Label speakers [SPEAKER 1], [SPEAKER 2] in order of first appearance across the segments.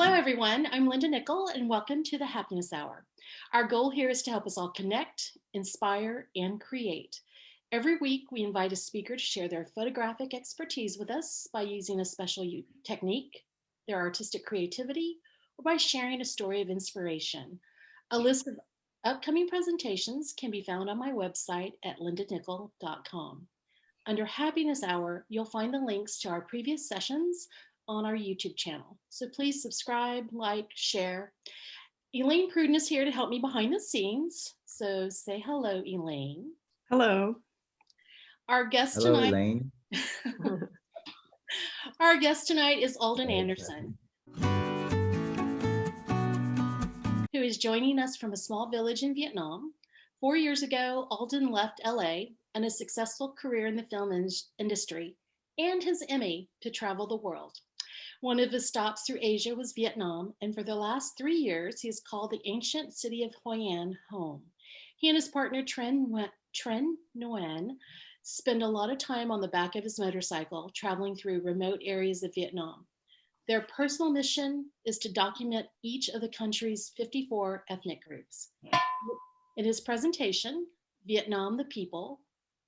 [SPEAKER 1] Hello, everyone. I'm Linda Nickell, and welcome to the Happiness Hour. Our goal here is to help us all connect, inspire, and create. Every week, we invite a speaker to share their photographic expertise with us by using a special technique, their artistic creativity, or by sharing a story of inspiration. A list of upcoming presentations can be found on my website at lindanickell.com. Under Happiness Hour, you'll find the links to our previous sessions on our YouTube channel. So please subscribe, like, share. Elaine Pruden is here to help me behind the scenes. So say hello, Elaine.
[SPEAKER 2] Hello.
[SPEAKER 1] Our guest
[SPEAKER 3] Hello,
[SPEAKER 1] tonight.
[SPEAKER 3] Elaine.
[SPEAKER 1] Our guest tonight is Alden Anderson, who is joining us from a small village in Vietnam. 4 years ago, Alden left LA and a successful career in the film industry and his Emmy to travel the world. One of his stops through Asia was Vietnam, and for the last 3 years, he has called the ancient city of Hoi An home. He and his partner, Trinh Nguyen, spend a lot of time on the back of his motorcycle, traveling through remote areas of Vietnam. Their personal mission is to document each of the country's 54 ethnic groups. In his presentation, Vietnam, the People,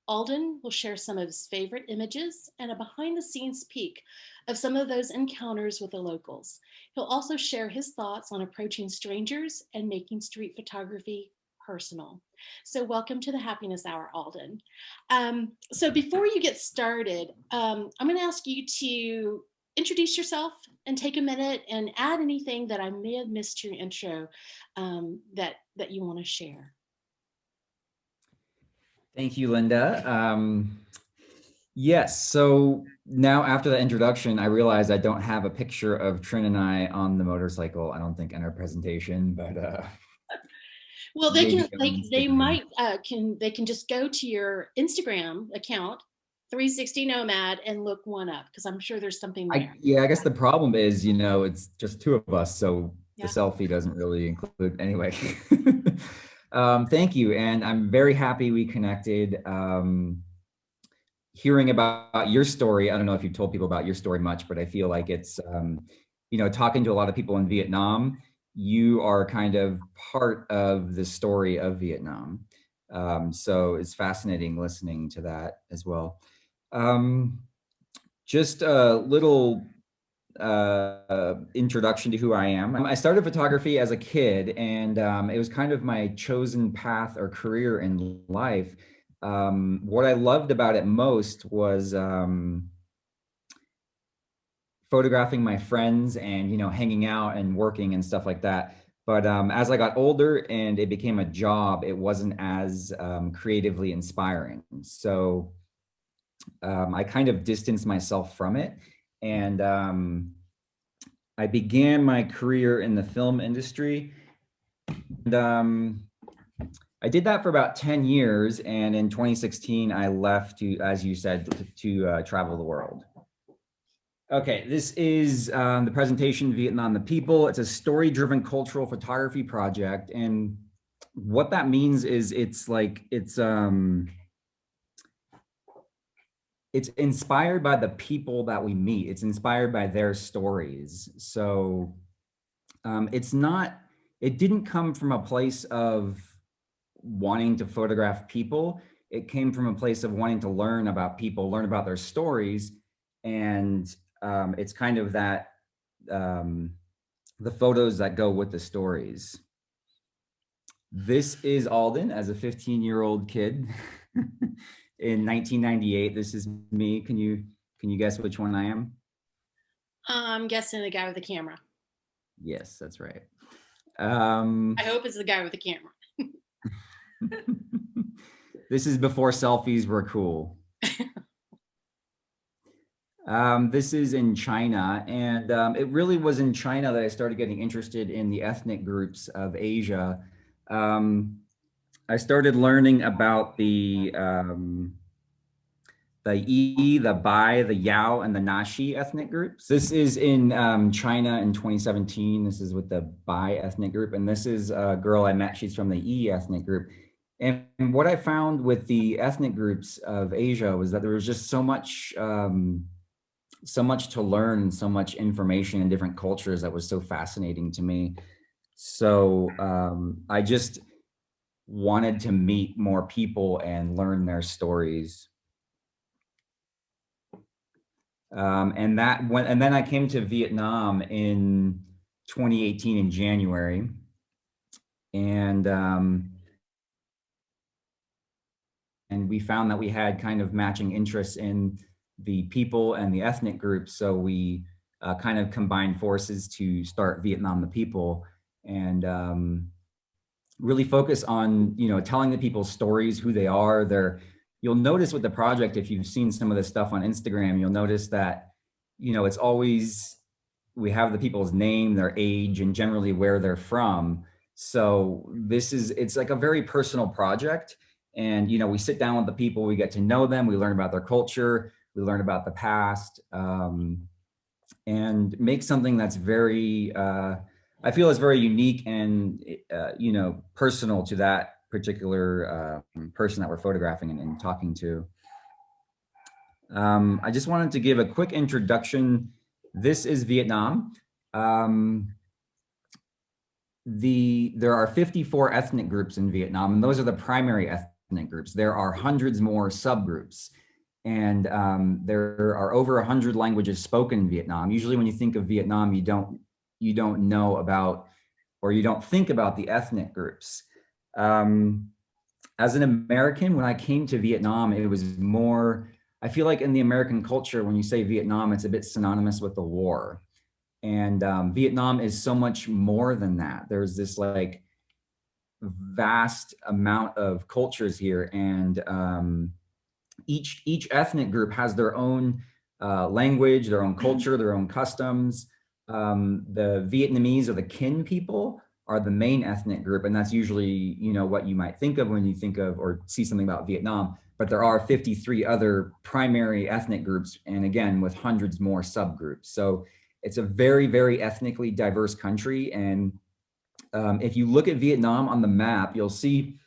[SPEAKER 1] Alden will share some of his favorite images and a behind-the-scenes peek of some of those encounters with the locals. He'll also share his thoughts on approaching strangers and making street photography personal. So welcome to the Happiness Hour, Alden. So before you get started, I'm going to ask you to introduce yourself and take a minute and add anything that I may have missed your intro that you want to share.
[SPEAKER 3] Thank you, Linda. Yes, so now after the introduction, I realize I don't have a picture of Trinh and I on the motorcycle, I don't think, in our presentation, but
[SPEAKER 1] well, they can just go to your Instagram account, 360 Nomad, and look one up, because I'm sure there's something there.
[SPEAKER 3] I guess the problem is, it's just two of us, so the selfie doesn't really include anyway. Thank you, and I'm very happy we connected. Hearing about your story, I don't know if you've told people about your story much, but I feel like it's, talking to a lot of people in Vietnam, you are kind of part of the story of Vietnam. So it's fascinating listening to that as well. Just a little introduction to who I am. I started photography as a kid, and it was kind of my chosen path or career in life. What I loved about it most was photographing my friends and hanging out and working and stuff like that. But as I got older and it became a job, it wasn't as creatively inspiring. So I kind of distanced myself from it. And I began my career in the film industry. And I did that for about 10 years. And in 2016, I left to, as you said, to travel the world. Okay, this is the presentation, Vietnam, the People. It's a story-driven cultural photography project. And what that means is it's inspired by the people that we meet. It's inspired by their stories. So it didn't come from a place of wanting to photograph people. It came from a place of wanting to learn about people, learn about their stories. And it's kind of that, the photos that go with the stories. This is Alden as a 15-year-old kid. In 1998, this is me. Can you guess which one I am?
[SPEAKER 1] I'm guessing the guy with the camera.
[SPEAKER 3] Yes, that's right.
[SPEAKER 1] I hope it's the guy with the camera.
[SPEAKER 3] This is before selfies were cool. This is in China, and it really was in China that I started getting interested in the ethnic groups of Asia. I started learning about the Yi, the Bai, the Yao, and the Naxi ethnic groups. This is in China in 2017. This is with the Bai ethnic group, and this is a girl I met. She's from the Yi ethnic group. And what I found with the ethnic groups of Asia was that there was just so much so much to learn and so much information in different cultures that was so fascinating to me. So I just wanted to meet more people and learn their stories. And then I came to Vietnam in 2018 in January, and and we found that we had kind of matching interests in the people and the ethnic groups. So we kind of combined forces to start Vietnam the People, and really focus on, you know, telling the people's stories, who they are. You'll notice with the project, if you've seen some of the stuff on Instagram, you'll notice that, you know, it's always, we have the people's name, their age, and generally where they're from. So it's like a very personal project. And, you know, we sit down with the people, we get to know them, we learn about their culture, we learn about the past, and make something that's very, I feel is very unique and, you know, personal to that particular person that we're photographing and talking to. I just wanted to give a quick introduction. This is Vietnam. There are 54 ethnic groups in Vietnam, and those are the primary ethnic groups. There are hundreds more subgroups, and there are over 100 languages spoken in Vietnam. Usually, when you think of Vietnam, you don't know about, or you don't think about the ethnic groups. As an American, when I came to Vietnam, it was more, I feel like in the American culture, when you say Vietnam, it's a bit synonymous with the war. And Vietnam is so much more than that. There's this like vast amount of cultures here, and each ethnic group has their own language, their own culture, their own customs. The Vietnamese, or the Kin people, are the main ethnic group, and that's usually, you know, what you might think of when you think of or see something about Vietnam. But there are 53 other primary ethnic groups, and again, with hundreds more subgroups. So it's a very, very ethnically diverse country. And if you look at Vietnam on the map, you'll see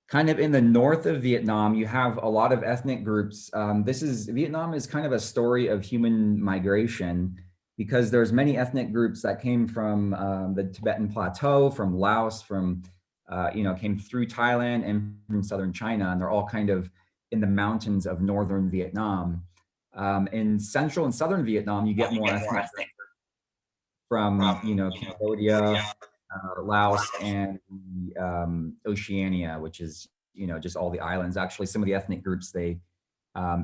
[SPEAKER 3] kind of in the north of Vietnam, you have a lot of ethnic groups. Vietnam is kind of a story of human migration, because there's many ethnic groups that came from the Tibetan Plateau, from Laos, came through Thailand and from southern China, and they're all kind of in the mountains of northern Vietnam. In central and southern Vietnam, you get more ethnic from, you know, Cambodia, Laos, and Oceania, which is, you know, just all the islands. Actually, some of the ethnic groups,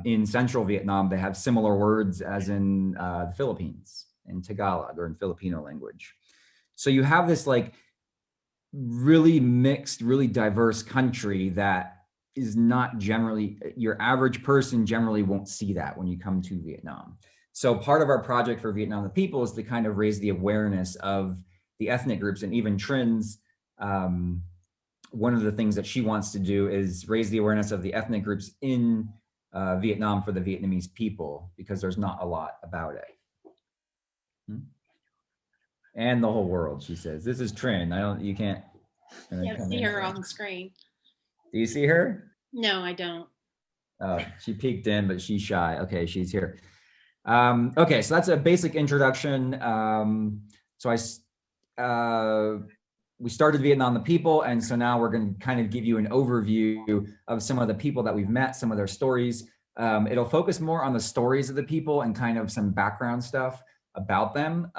[SPEAKER 3] in central Vietnam, they have similar words as in the Philippines, in Tagalog, or in Filipino language. So you have this like really mixed, really diverse country that is not generally, your average person generally won't see that when you come to Vietnam. So part of our project for Vietnam the People is to kind of raise the awareness of the ethnic groups. And even Trin's, one of the things that she wants to do is raise the awareness of the ethnic groups in Vietnam for the Vietnamese people, because there's not a lot about it. And the whole world, she says. This is Trin. You can't
[SPEAKER 1] see her on the screen.
[SPEAKER 3] Do you see her?
[SPEAKER 1] No, I don't.
[SPEAKER 3] Oh, she peeked in, but she's shy. Okay, she's here. Okay, so that's a basic introduction. We started Vietnam the People, and so now we're going to kind of give you an overview of some of the people that we've met, some of their stories. It'll focus more on the stories of the people and kind of some background stuff about them.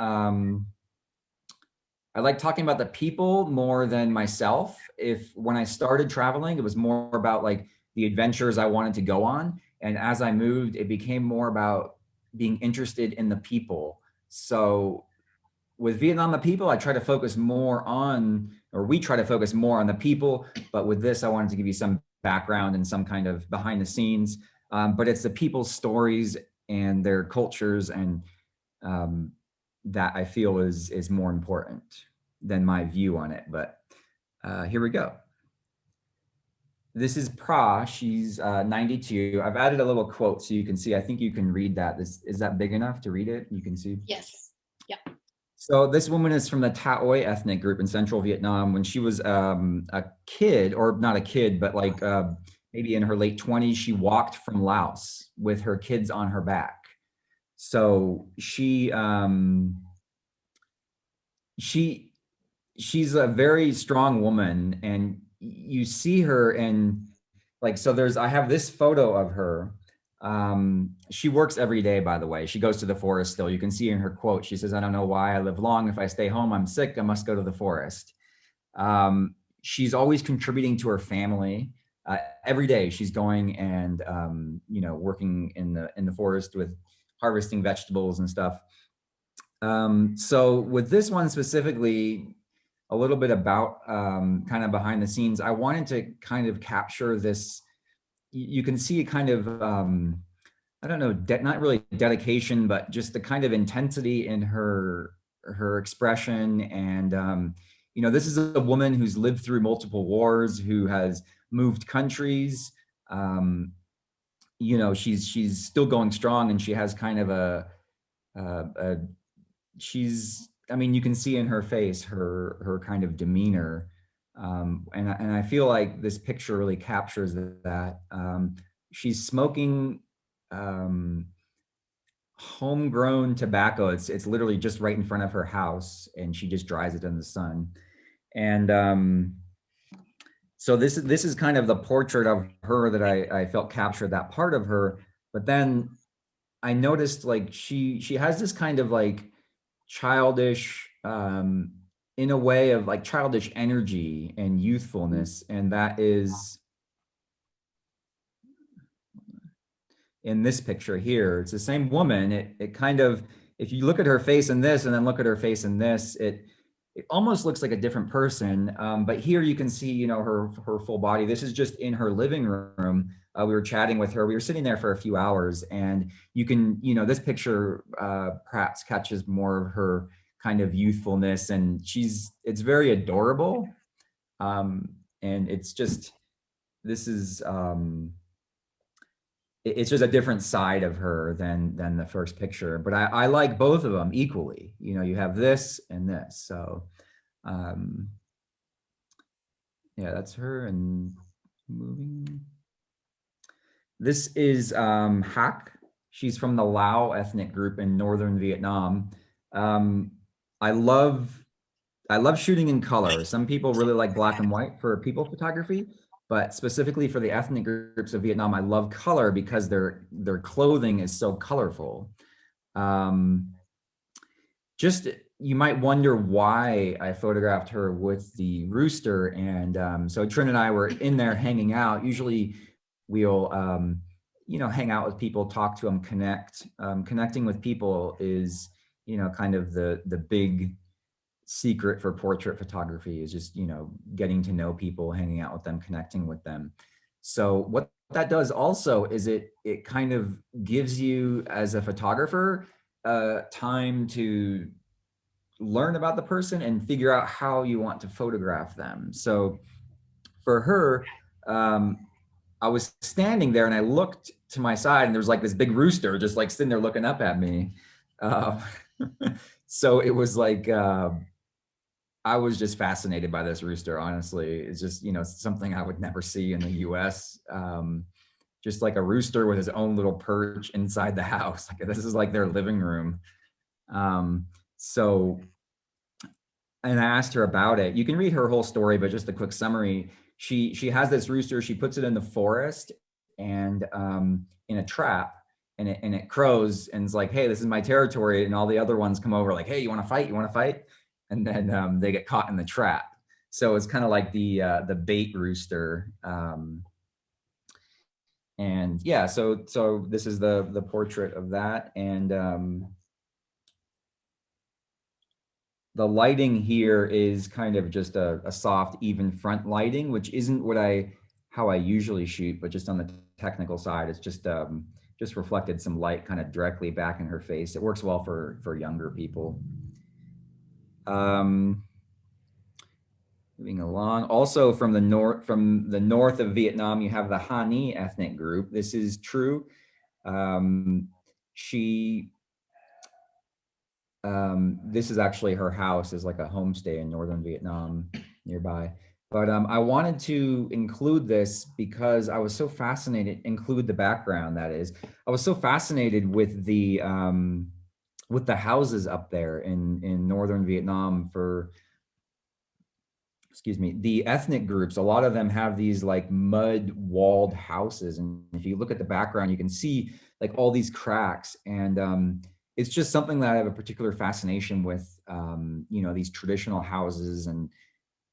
[SPEAKER 3] I like talking about the people more than myself. When I started traveling, it was more about like the adventures I wanted to go on. And as I moved, it became more about being interested in the people. So with Vietnam the People, we try to focus more on the people. But with this, I wanted to give you some background and some kind of behind the scenes. But it's the people's stories and their cultures, and that I feel is more important than my view on it. But here we go. This is Pra. She's 92. I've added a little quote so you can see. I think you can read that. Is that big enough to read it? You can see?
[SPEAKER 1] Yes. Yeah.
[SPEAKER 3] So this woman is from the Taoi ethnic group in central Vietnam. When she was a kid, or not a kid, but like maybe in her late 20s, she walked from Laos with her kids on her back. So she she's a very strong woman, and you see her, and like, so there's, I have this photo of her. She works every day, by the way. She goes to the forest still. You can see in her quote, she says, "I don't know why I live long. If I stay home, I'm sick. I must go to the forest." She's always contributing to her family. Every day she's going and working in the forest with harvesting vegetables and stuff. So with this one specifically, a little bit about kind of behind the scenes, I wanted to kind of capture this. You can see kind of, I don't know, not really dedication, but just the kind of intensity in her expression. And this is a woman who's lived through multiple wars, who has moved countries. She's still going strong, and she has kind of a she's, I mean, you can see in her face her kind of demeanor. And I feel like this picture really captures that. She's smoking homegrown tobacco. It's literally just right in front of her house, and she just dries it in the sun. And so this is kind of the portrait of her that I felt captured that part of her. But then I noticed, like, she has this kind of like childish, in a way of like childish energy and youthfulness, and that is in this picture here. It's the same woman. It kind of, if you look at her face in this and then look at her face in this, it almost looks like a different person. But here you can see, her full body. This is just in her living room. We were chatting with her. We were sitting there for a few hours, and you can, this picture perhaps catches more of her kind of youthfulness, and it's very adorable. And it's just, this is, it's just a different side of her than the first picture. But I like both of them equally. You have this and this. So yeah, that's her. And moving. This is Hac. She's from the Lao ethnic group in northern Vietnam. I love shooting in color. Some people really like black and white for people photography, but specifically for the ethnic groups of Vietnam, I love color because their clothing is so colorful. Just, you might wonder why I photographed her with the rooster. And so Trin and I were in there hanging out. Usually we'll hang out with people, talk to them, connect. Connecting with people is kind of the big secret for portrait photography, is just getting to know people, hanging out with them, connecting with them. So what that does also is it kind of gives you, as a photographer, time to learn about the person and figure out how you want to photograph them. So for her, I was standing there and I looked to my side, and there was like this big rooster just like sitting there looking up at me. So it was like, I was just fascinated by this rooster, honestly. It's just, something I would never see in the US. Just like a rooster with his own little perch inside the house. Like, this is like their living room. So, and I asked her about it. You can read her whole story, but just a quick summary. She has this rooster. She puts it in the forest and in a trap, and it crows and it's like, "Hey, this is my territory." And all the other ones come over like, "Hey, you want to fight? You want to fight?" And then they get caught in the trap. So it's kind of like the bait rooster. And yeah, so this is the portrait of that. And the lighting here is kind of just a soft, even front lighting, which isn't how I usually shoot, but just on the technical side, it's just reflected some light kind of directly back in her face. It works well for younger people. Moving along. Also from the north of Vietnam, you have the Hani ethnic group. This is true. This is actually her house, is like a homestay in northern Vietnam nearby. But I wanted to include this because I was so fascinated, include the background, that is. I was so fascinated with the houses up there in northern Vietnam for, excuse me, the ethnic groups. A lot of them have these like mud walled houses. And if you look at the background, you can see like all these cracks. And it's just something that I have a particular fascination with, you know, these traditional houses. And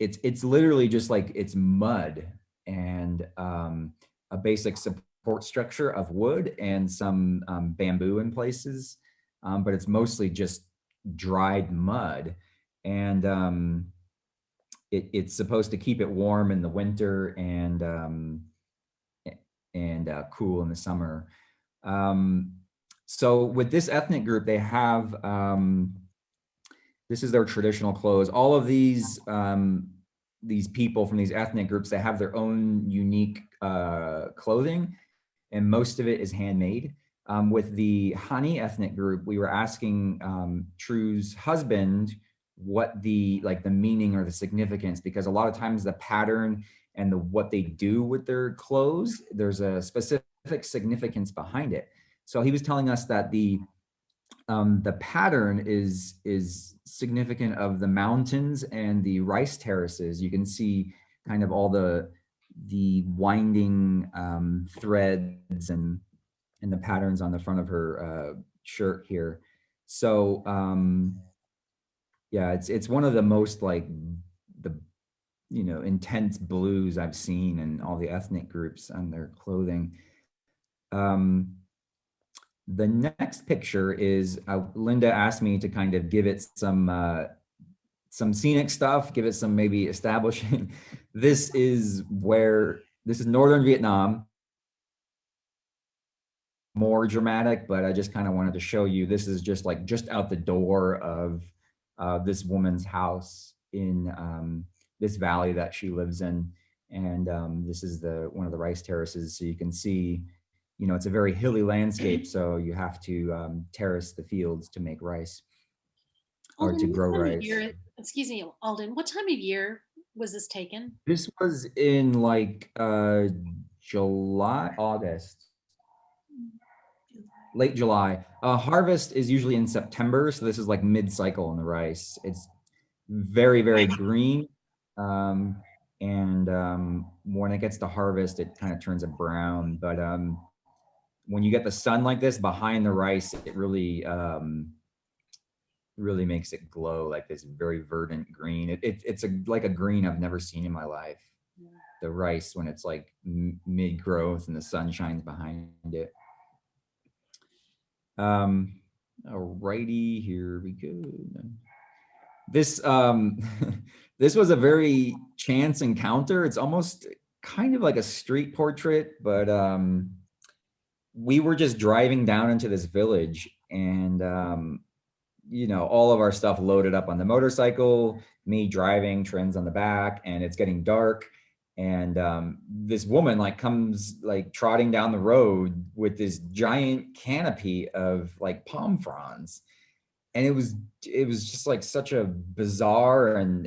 [SPEAKER 3] it's literally just like it's mud and a basic support structure of wood and some bamboo in places, but it's mostly just dried mud. And it's supposed to keep it warm in the winter and cool in the summer. Um, so with this ethnic group, they have this is their traditional clothes. All of these people from these ethnic groups, they have their own unique clothing, and most of it is handmade. With the Hani ethnic group, we were asking True's husband what the meaning or the significance, because a lot of times the pattern and what they do with their clothes, there's a specific significance behind it. So he was telling us that the pattern is significant of the mountains and the rice terraces. You can see kind of all the winding threads and the patterns on the front of her shirt here. So yeah, it's one of the most like the intense blues I've seen in all the ethnic groups on their clothing. Um, the next picture is Linda asked me to kind of give it some scenic stuff, give it some maybe establishing. This is northern Vietnam, more dramatic, but I just kind of wanted to show you. This is just out the door of this woman's house in this valley that she lives in, and this is one of the rice terraces. So you can see, it's a very hilly landscape, so you have to terrace the fields to make rice or to
[SPEAKER 1] Alden, what
[SPEAKER 3] grow
[SPEAKER 1] time of
[SPEAKER 3] rice.
[SPEAKER 1] year, excuse me, Alden, what time of year was this taken?
[SPEAKER 3] This was in like July, August, late July. Harvest is usually in September, so this is like mid-cycle in the rice. It's very, very green. And when it gets to harvest, it kind of turns a brown. But when you get the sun like this behind the rice, it really makes it glow like this very verdant green. It's like a green I've never seen in my life. The rice when it's like mid growth and the sun shines behind it. Alrighty, here we go. This this was a very chance encounter. It's almost kind of like a street portrait, but we were just driving down into this village, and all of our stuff loaded up on the motorcycle, me driving, Trin's on the back, and it's getting dark. And this woman like comes like trotting down the road with this giant canopy of like palm fronds. And it was just like such a bizarre and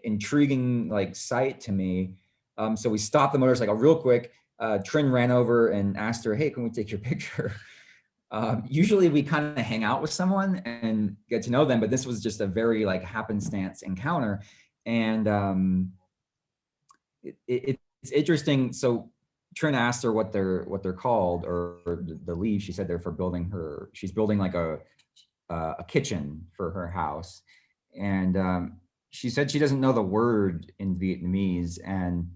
[SPEAKER 3] intriguing like sight to me. So we stopped the motorcycle real quick. Trin ran over and asked her, "Hey, can we take your picture?" Usually we kind of hang out with someone and get to know them, but this was just a very like happenstance encounter. And it's interesting. So Trin asked her what they're called, or the leaves. She said they're for building she's building like a kitchen for her house. And she said she doesn't know the word in Vietnamese. And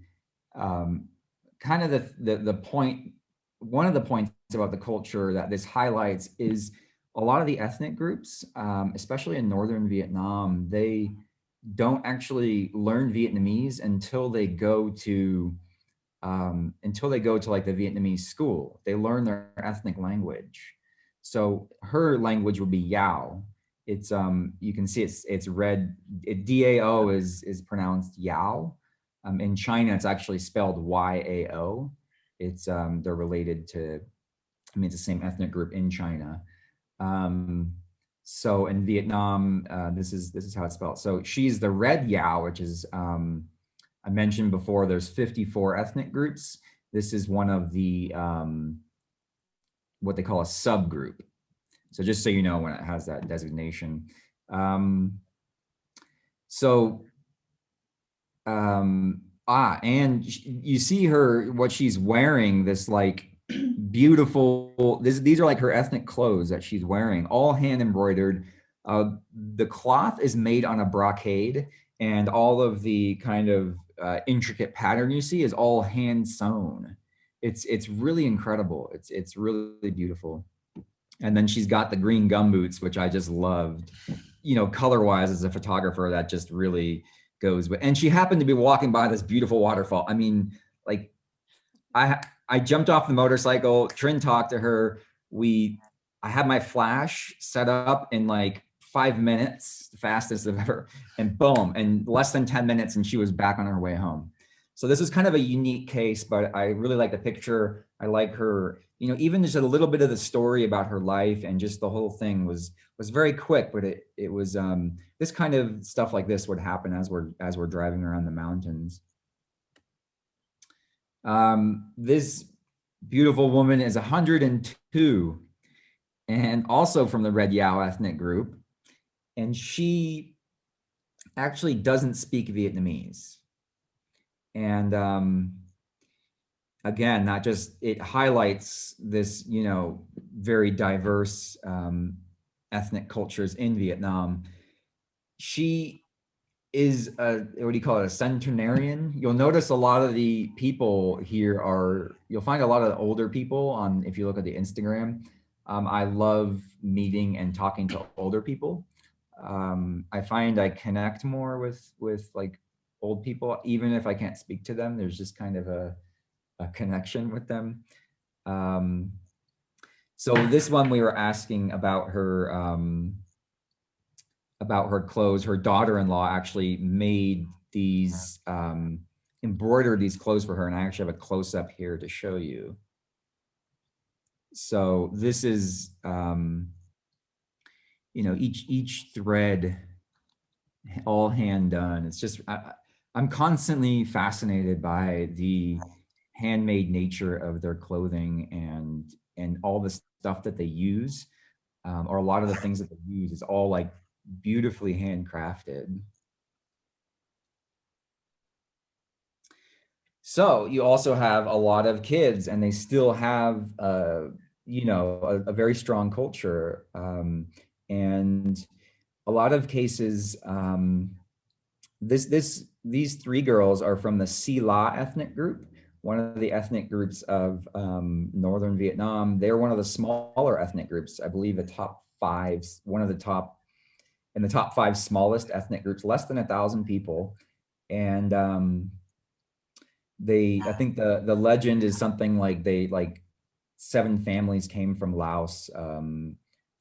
[SPEAKER 3] kind of the point, one of the points about the culture that this highlights is a lot of the ethnic groups, especially in northern Vietnam, they don't actually learn Vietnamese until they go to like the Vietnamese school. They learn their ethnic language. So her language would be Yao. It's you can see it's red. DAO is pronounced Yao. In China, it's actually spelled YAO. It's they're related to, I mean, it's the same ethnic group in China. So in Vietnam, this is how it's spelled. So she's the red Yao, which is I mentioned before, there's 54 ethnic groups. This is one of the what they call a subgroup. So just so you know, when it has that designation. Um, so and you see her, what she's wearing, this like beautiful, these are like her ethnic clothes that she's wearing, all hand embroidered. The cloth is made on a brocade, and all of the kind of intricate pattern you see is all hand sewn. It's really incredible. It's really beautiful. And then she's got the green gum boots, which I just loved. You know, color wise, as a photographer, that just really goes with. And she happened to be walking by this beautiful waterfall. I mean, like, I jumped off the motorcycle. Trinh talked to her. I had my flash set up in like 5 minutes, the fastest I've ever, and boom, and less than 10 minutes, and she was back on her way home. So this is kind of a unique case, but I really like the picture. I like her, you know, even just a little bit of the story about her life, and just the whole thing was very quick, but it was this kind of stuff like this would happen as we're driving around the mountains. This beautiful woman is 102 and also from the Red Yao ethnic group. And she actually doesn't speak Vietnamese. And again, that just, it highlights this, you know, very diverse ethnic cultures in Vietnam. She is a, what do you call it, a centenarian. You'll notice a lot of the people here are, you'll find a lot of older people on, if you look at the Instagram. I love meeting and talking to older people. I find I connect more with like old people, even if I can't speak to them. There's just kind of a connection with them. So this one, we were asking about her clothes. Her daughter-in-law actually made these, embroidered these clothes for her, and I actually have a close-up here to show you. So this is, you know, each thread, all hand done. It's just, I'm constantly fascinated by the handmade nature of their clothing, and all the stuff that they use, or a lot of the things that they use is all like beautifully handcrafted. So you also have a lot of kids, and they still have, you know, a very strong culture, and a lot of cases. These three girls are from the Si La ethnic group, one of the ethnic groups of northern Vietnam. They're one of the smaller ethnic groups. I believe the top five, one of the top, in the top five smallest ethnic groups, less than 1,000 people, and I think the legend is something like they, like 7 families came from Laos, I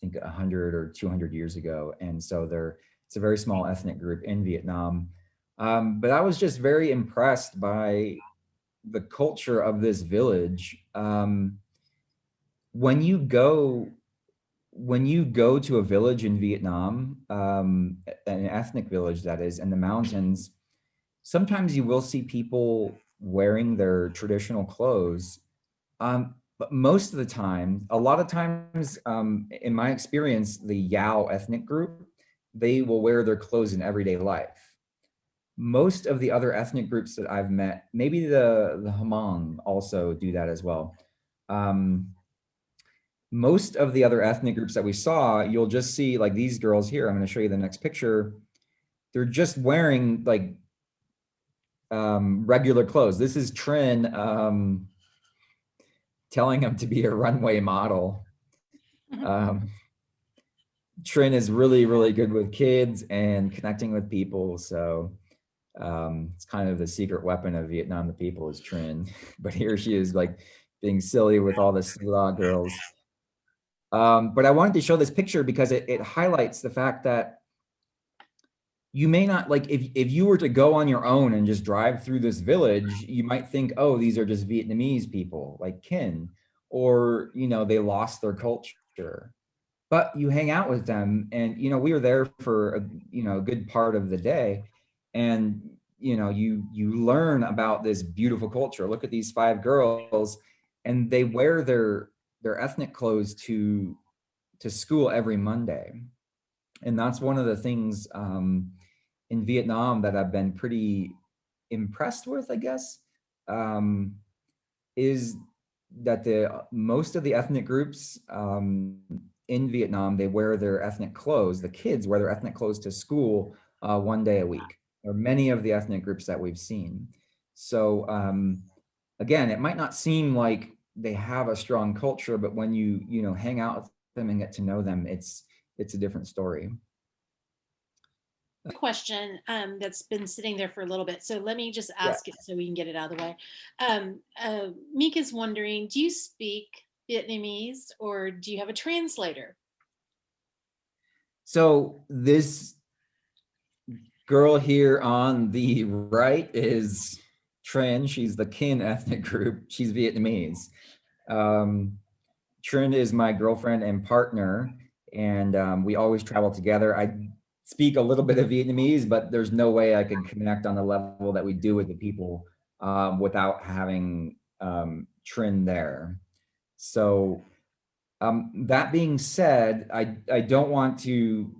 [SPEAKER 3] think 100 or 200 years ago, and so it's a very small ethnic group in Vietnam. But I was just very impressed by the culture of this village. When you go to a village in Vietnam, an ethnic village that is, in the mountains, sometimes you will see people wearing their traditional clothes. But most of the time, a lot of times, in my experience, the Yao ethnic group, they will wear their clothes in everyday life. Most of the other ethnic groups that I've met, maybe the Hmong also do that as well. Most of the other ethnic groups that we saw, you'll just see like these girls here. I'm going to show you the next picture. They're just wearing like regular clothes. This is Trinh telling him to be a runway model. Trinh is really, really good with kids and connecting with people. So it's kind of the secret weapon of Vietnam, the people, is Trinh. But here she is like being silly with all the Silla girls. But I wanted to show this picture because it highlights the fact that you may not, like, if you were to go on your own and just drive through this village, you might think, oh, these are just Vietnamese people like Kin, or, you know, they lost their culture. But you hang out with them, and, you know, we were there for a, you know, a good part of the day, and you learn about this beautiful culture. Look at these 5 girls, and they wear their ethnic clothes to school every Monday. And that's one of the things in Vietnam that I've been pretty impressed with, I guess, is that the most of the ethnic groups in Vietnam, they wear their ethnic clothes. The kids wear their ethnic clothes to school one day a week, or many of the ethnic groups that we've seen. So again, it might not seem like they have a strong culture, but when you hang out with them and get to know them, it's a different story.
[SPEAKER 1] Question that's been sitting there for a little bit. So let me just
[SPEAKER 3] Yeah.
[SPEAKER 1] ask it so we can get it out of the way. Meek is wondering, do you speak Vietnamese or do you have a translator?
[SPEAKER 3] So this girl here on the right is Trinh. She's the Kin ethnic group. She's Vietnamese. Trinh is my girlfriend and partner, and we always travel together. I speak a little bit of Vietnamese, but there's no way I could connect on the level that we do with the people without having Trinh there. So that being said, I don't want to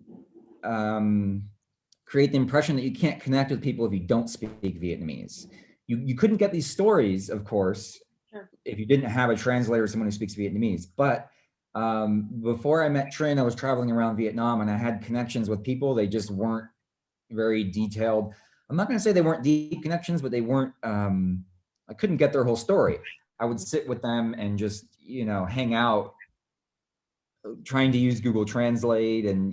[SPEAKER 3] create the impression that you can't connect with people if you don't speak Vietnamese. You couldn't get these stories, of course,
[SPEAKER 1] Sure.
[SPEAKER 3] if you didn't have a translator or someone who speaks Vietnamese. But before I met Trinh, I was traveling around Vietnam and I had connections with people. They just weren't very detailed. I'm not going to say they weren't deep connections, but they weren't, I couldn't get their whole story. I would sit with them and just, hang out, trying to use Google Translate and,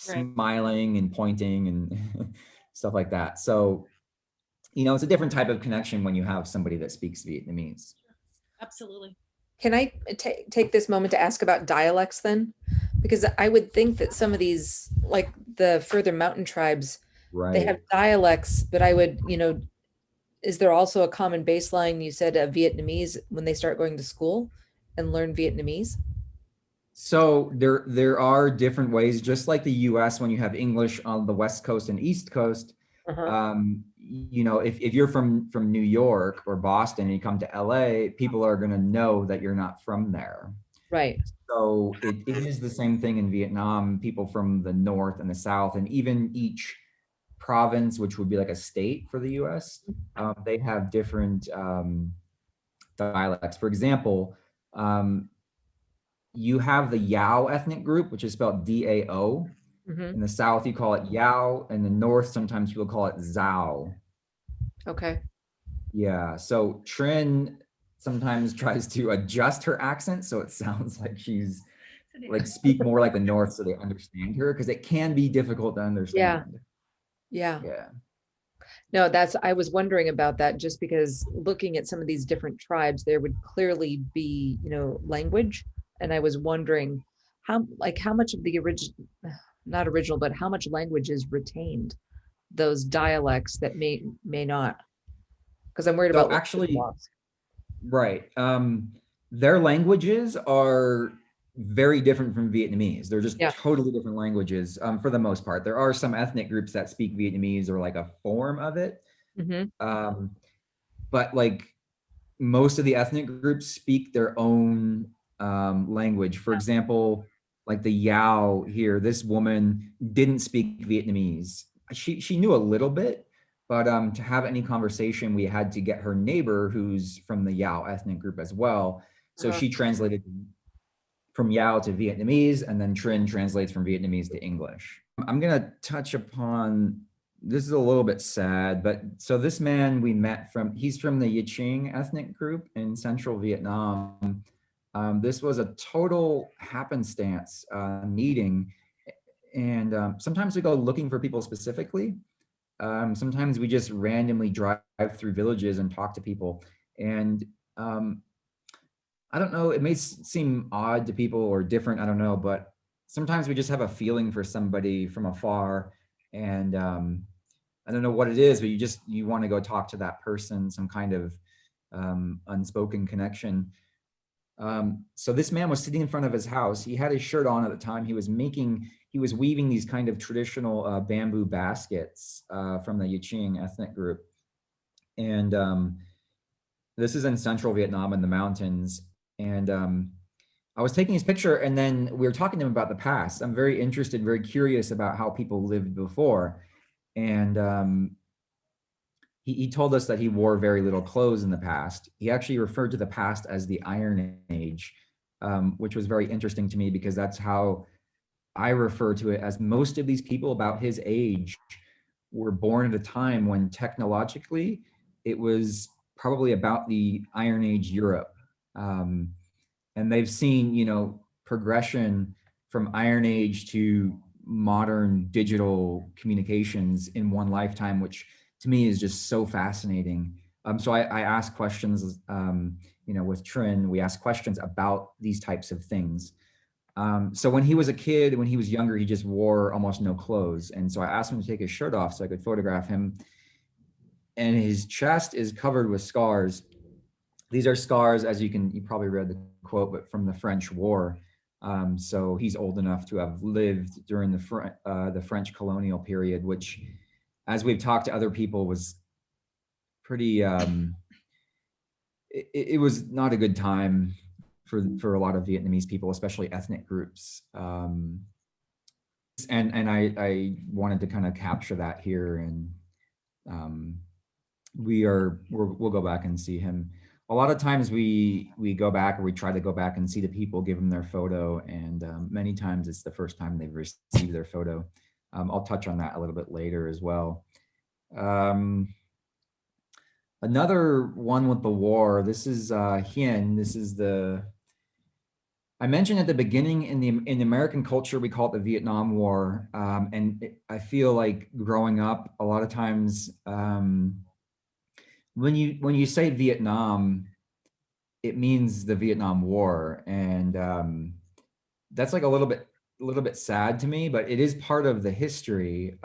[SPEAKER 1] Right.
[SPEAKER 3] smiling and pointing and stuff like that. So, it's a different type of connection when you have somebody that speaks Vietnamese.
[SPEAKER 1] Absolutely.
[SPEAKER 2] Can I take this moment to ask about dialects then? Because I would think that some of these, like the further mountain tribes, they have
[SPEAKER 3] Right.
[SPEAKER 2] dialects, but I would, is there also a common baseline, you said, Vietnamese when they start going to school and learn Vietnamese?
[SPEAKER 3] So there are different ways, just like the US, when you have English on the West Coast and East Coast.
[SPEAKER 2] Uh-huh.
[SPEAKER 3] If you're from New York or Boston and you come to LA, people are going to know that you're not from there.
[SPEAKER 2] Right.
[SPEAKER 3] So it is the same thing in Vietnam. People from the North and the South, and even each province, which would be like a state for the US, they have different dialects. For example, you have the Yao ethnic group, which is spelled D-A-O.
[SPEAKER 2] Mm-hmm.
[SPEAKER 3] In the South, you call it Yao. In the North, sometimes people call it Zhao.
[SPEAKER 2] Okay.
[SPEAKER 3] Yeah. So Trinh sometimes tries to adjust her accent so it sounds like she's like speak more like the North so they understand her, because it can be difficult to understand.
[SPEAKER 2] Yeah.
[SPEAKER 3] Yeah.
[SPEAKER 2] No, I was wondering about that just because looking at some of these different tribes, there would clearly be, language. And I was wondering how much of the original, not original, but how much language is retained, those dialects that may not, because I'm worried
[SPEAKER 3] So
[SPEAKER 2] about
[SPEAKER 3] actually,
[SPEAKER 2] loss.
[SPEAKER 3] right. Their languages are very different from Vietnamese. They're just
[SPEAKER 2] Yeah.
[SPEAKER 3] totally different languages for the most part. There are some ethnic groups that speak Vietnamese or like a form of it.
[SPEAKER 2] Mm-hmm.
[SPEAKER 3] But like most of the ethnic groups speak their own language. For example, like the Yao here, this woman didn't speak Vietnamese. She knew a little bit, but to have any conversation, we had to get her neighbor who's from the Yao ethnic group as well. So
[SPEAKER 2] Uh-huh.
[SPEAKER 3] she translated from Yao to Vietnamese, and then Trinh translates from Vietnamese to English. I'm gonna touch upon, this is a little bit sad, but so this man we met he's from the Yiching ethnic group in central Vietnam. This was a total happenstance meeting. And sometimes we go looking for people specifically. Sometimes we just randomly drive through villages and talk to people. And I don't know, it may seem odd to people or different, I don't know, but sometimes we just have a feeling for somebody from afar. And I don't know what it is, but you want to go talk to that person, some kind of unspoken connection. So this man was sitting in front of his house. He had his shirt on at the time. He was weaving these kind of traditional bamboo baskets from the Yiching ethnic group. And this is in central Vietnam in the mountains. And I was taking his picture, and then we were talking to him about the past. I'm very interested, very curious about how people lived before. And he told us that he wore very little clothes in the past. He actually referred to the past as the Iron Age, which was very interesting to me because that's how I refer to it, as most of these people about his age were born at a time when technologically it was probably about the Iron Age Europe. And they've seen, progression from Iron Age to modern digital communications in one lifetime, which to me is just so fascinating. So I ask questions, with Trinh, we ask questions about these types of things. So when he was a kid, when he was younger, he just wore almost no clothes. And so I asked him to take his shirt off so I could photograph him. And his chest is covered with scars. These are scars, as you probably read the quote, but from the French War. So he's old enough to have lived during the French colonial period, which, as we've talked to other people, was pretty, it was not a good time for a lot of Vietnamese people, especially ethnic groups. And I wanted to kind of capture that here, and we'll go back and see him. A lot of times we go back, or we try to go back and see the people, give them their photo, and many times it's the first time they've received their photo. I'll touch on that a little bit later as well. Another one with the war. This is Hien. This is I mentioned at the beginning, in American culture, we call it the Vietnam War. I feel like growing up, a lot of times when you say Vietnam, it means the Vietnam War. And that's like a little bit sad to me, but it is part of the history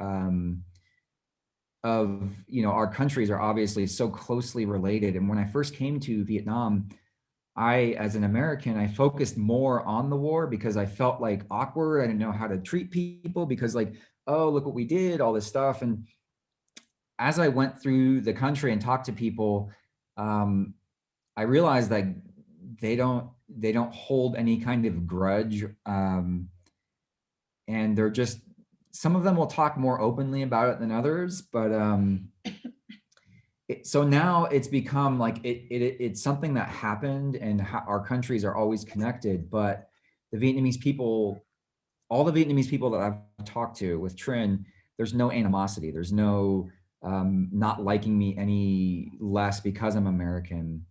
[SPEAKER 3] of, our countries are obviously so closely related. And when I first came to Vietnam, as an American, I focused more on the war because I felt like awkward. I didn't know how to treat people because, like, oh, look what we did, all this stuff. And as I went through the country and talked to people, I realized that they don't hold any kind of grudge. And they're just, some of them will talk more openly about it than others, but so now it's become like it's something that happened, and our countries are always connected. But the Vietnamese people, all the Vietnamese people that I've talked to with Trinh, there's no animosity. There's no not liking me any less because I'm American.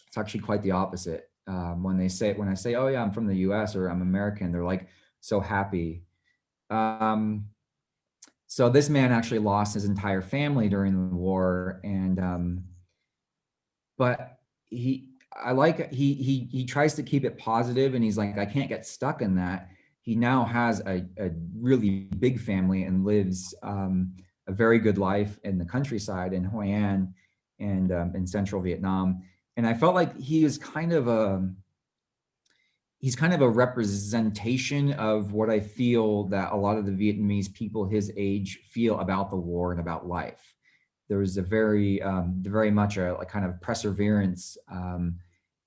[SPEAKER 3] It's actually quite the opposite. When I say, oh yeah, I'm from the US or I'm American, they're like so happy. So this man actually lost his entire family during the war, and but he tries to keep it positive, and he's like, I can't get stuck in that. He now has a really big family and lives a very good life in the countryside in Hoi An and in central Vietnam. And I felt like he's kind of a representation of what I feel that a lot of the Vietnamese people his age feel about the war and about life. There was a very much a kind of perseverance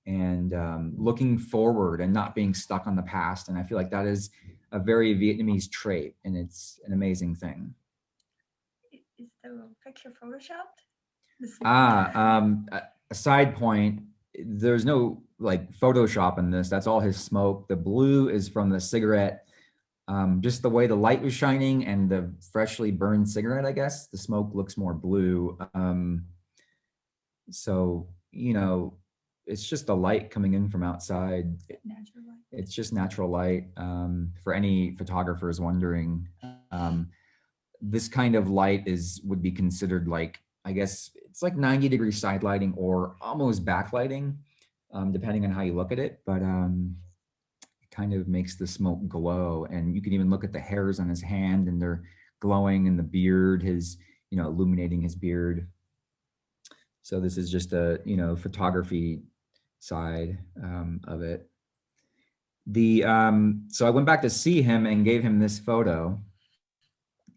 [SPEAKER 3] and looking forward and not being stuck on the past. And I feel like that is a very Vietnamese trait, and it's an amazing thing.
[SPEAKER 4] Is the picture photoshopped?
[SPEAKER 3] A side point, there's no like Photoshop in this. That's all his smoke. The blue is from the cigarette. Just the way the light was shining and the freshly burned cigarette, I guess, the smoke looks more blue. So, it's just the light coming in from outside.
[SPEAKER 4] Natural light.
[SPEAKER 3] It's just natural light. For any photographers wondering, this kind of light would be considered like, I guess it's like 90-degree side lighting or almost backlighting, depending on how you look at it. But it kind of makes the smoke glow. And you can even look at the hairs on his hand, and they're glowing, and the beard, illuminating his beard. So this is just a, photography side of it. So I went back to see him and gave him this photo,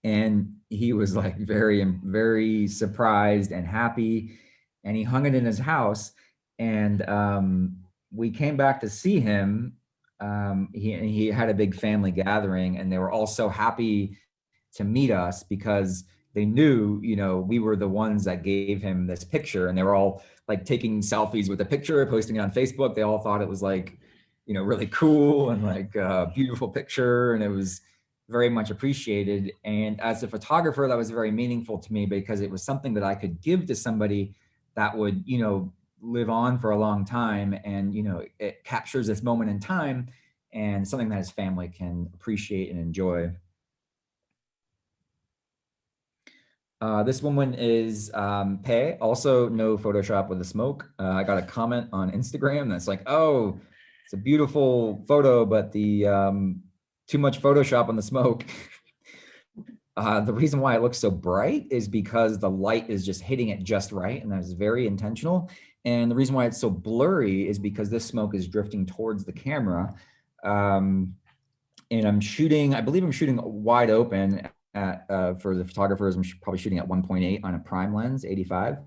[SPEAKER 3] and he was like very surprised and happy, and he hung it in his house. And we came back to see him. He had a big family gathering, and they were all so happy to meet us because they knew, we were the ones that gave him this picture, and they were all like taking selfies with the picture, posting it on Facebook. They all thought it was like, really cool and like a beautiful picture, and it was very much appreciated. And as a photographer, that was very meaningful to me because it was something that I could give to somebody that would, live on for a long time. And, it captures this moment in time and something that his family can appreciate and enjoy. This woman is Pei, also no Photoshop with the smoke. I got a comment on Instagram that's like, oh, it's a beautiful photo, but the too much Photoshop on the smoke. The reason why it looks so bright is because the light is just hitting it just right, and that's very intentional. And the reason why it's so blurry is because this smoke is drifting towards the camera. And I believe I'm shooting wide open for the photographers. I'm probably shooting at 1.8 on a prime lens, 85.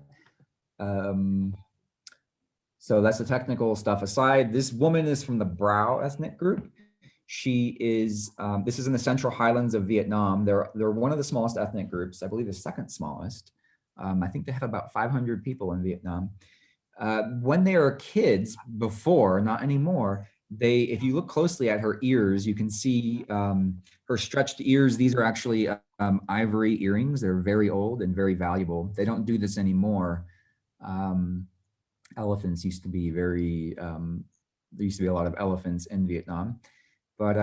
[SPEAKER 3] So that's the technical stuff aside. This woman is from the Brau ethnic group. She is, this is in the central highlands of Vietnam. They're one of the smallest ethnic groups, I believe the second smallest. I think they have about 500 people in Vietnam. When they are kids, before, not anymore, if you look closely at her ears, you can see her stretched ears. These are actually ivory earrings. They're very old and very valuable. They don't do this anymore. Elephants used to be there used to be a lot of elephants in Vietnam. But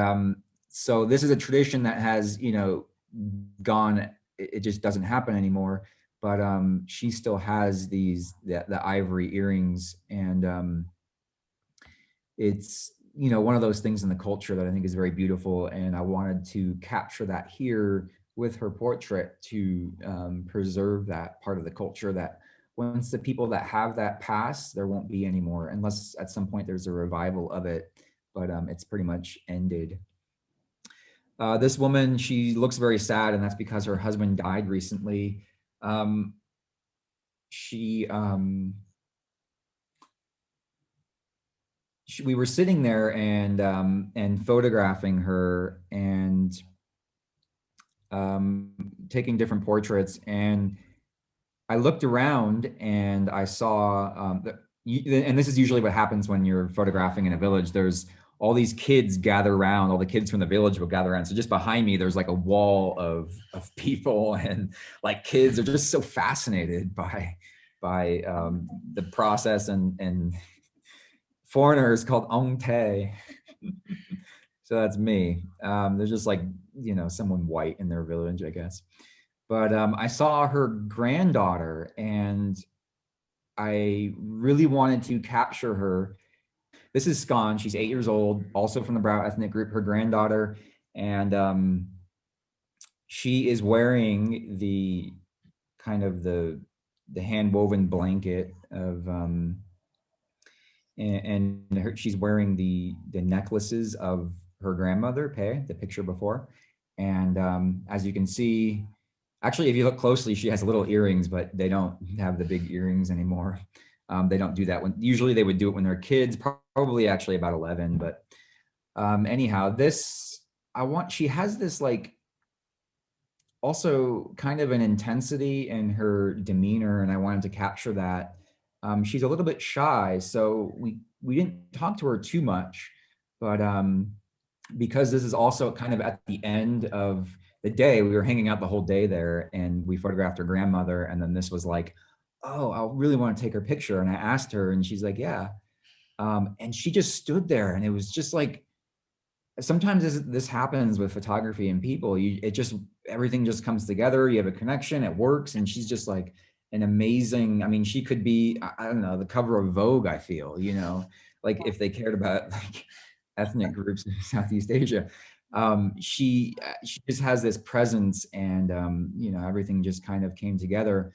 [SPEAKER 3] so this is a tradition that has, gone, it just doesn't happen anymore. But she still has the ivory earrings, and it's, one of those things in the culture that I think is very beautiful. And I wanted to capture that here with her portrait to preserve that part of the culture that once the people that have that pass, there won't be anymore, unless at some point there's a revival of it. But it's pretty much ended. This woman, she looks very sad, and that's because her husband died recently. We were sitting there and photographing her and taking different portraits, and I looked around and I saw and this is usually what happens when you're photographing in a village. There's all these kids gather around, all the kids from the village will gather around. So just behind me, there's like a wall of people, and like kids are just so fascinated by the process, and foreigners called Ong Tae. So that's me. There's just like, someone white in their village, I guess. But I saw her granddaughter, and I really wanted to capture her. This is Skan. She's 8 years old, also from the Brau ethnic group, her granddaughter. And she is wearing the kind of the hand-woven blanket of, she's wearing the necklaces of her grandmother, Pei, the picture before. And as you can see, actually, if you look closely, she has little earrings, but they don't have the big earrings anymore. They don't do that usually they would do it when they're kids, probably actually about 11. But anyhow, she has this like also kind of an intensity in her demeanor, and I wanted to capture that. She's a little bit shy, so we didn't talk to her too much, but because this is also kind of at the end of the day, we were hanging out the whole day there, and we photographed her grandmother, and then this was like, oh, I really want to take her picture. And I asked her, and she's like, yeah. And she just stood there, and it was just like, sometimes this happens with photography and people. Everything just comes together. You have a connection, it works. And she's just like an amazing, I mean, she could be, I don't know, the cover of Vogue, I feel, like if they cared about like ethnic groups in Southeast Asia. She just has this presence, and everything just kind of came together.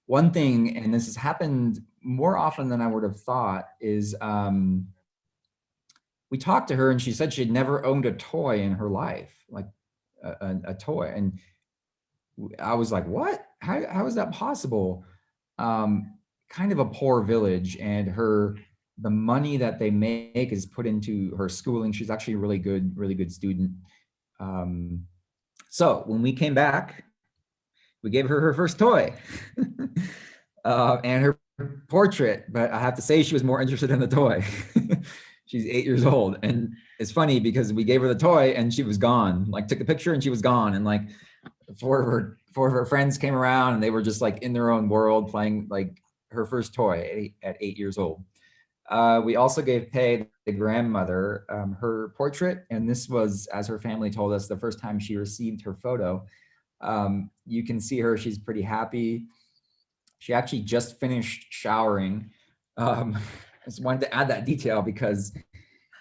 [SPEAKER 3] One thing, and this has happened more often than I would have thought is we talked to her and she said she'd never owned a toy in her life, like a toy. And I was like, what? How is that possible? Kind of a poor village, and the money that they make is put into her schooling. She's actually a really good student. So when we came back, we gave her her first toy and her portrait, but I have to say she was more interested in the toy. She's 8 years old. And it's funny because we gave her the toy and she was gone, like took the picture and she was gone. And like four of her friends came around and they were just like in their own world playing like her first toy at 8 years old. We also gave Pei, the grandmother, her portrait. And this was, as her family told us, the first time she received her photo. You can see her, she's pretty happy. She actually just finished showering. I just wanted to add that detail because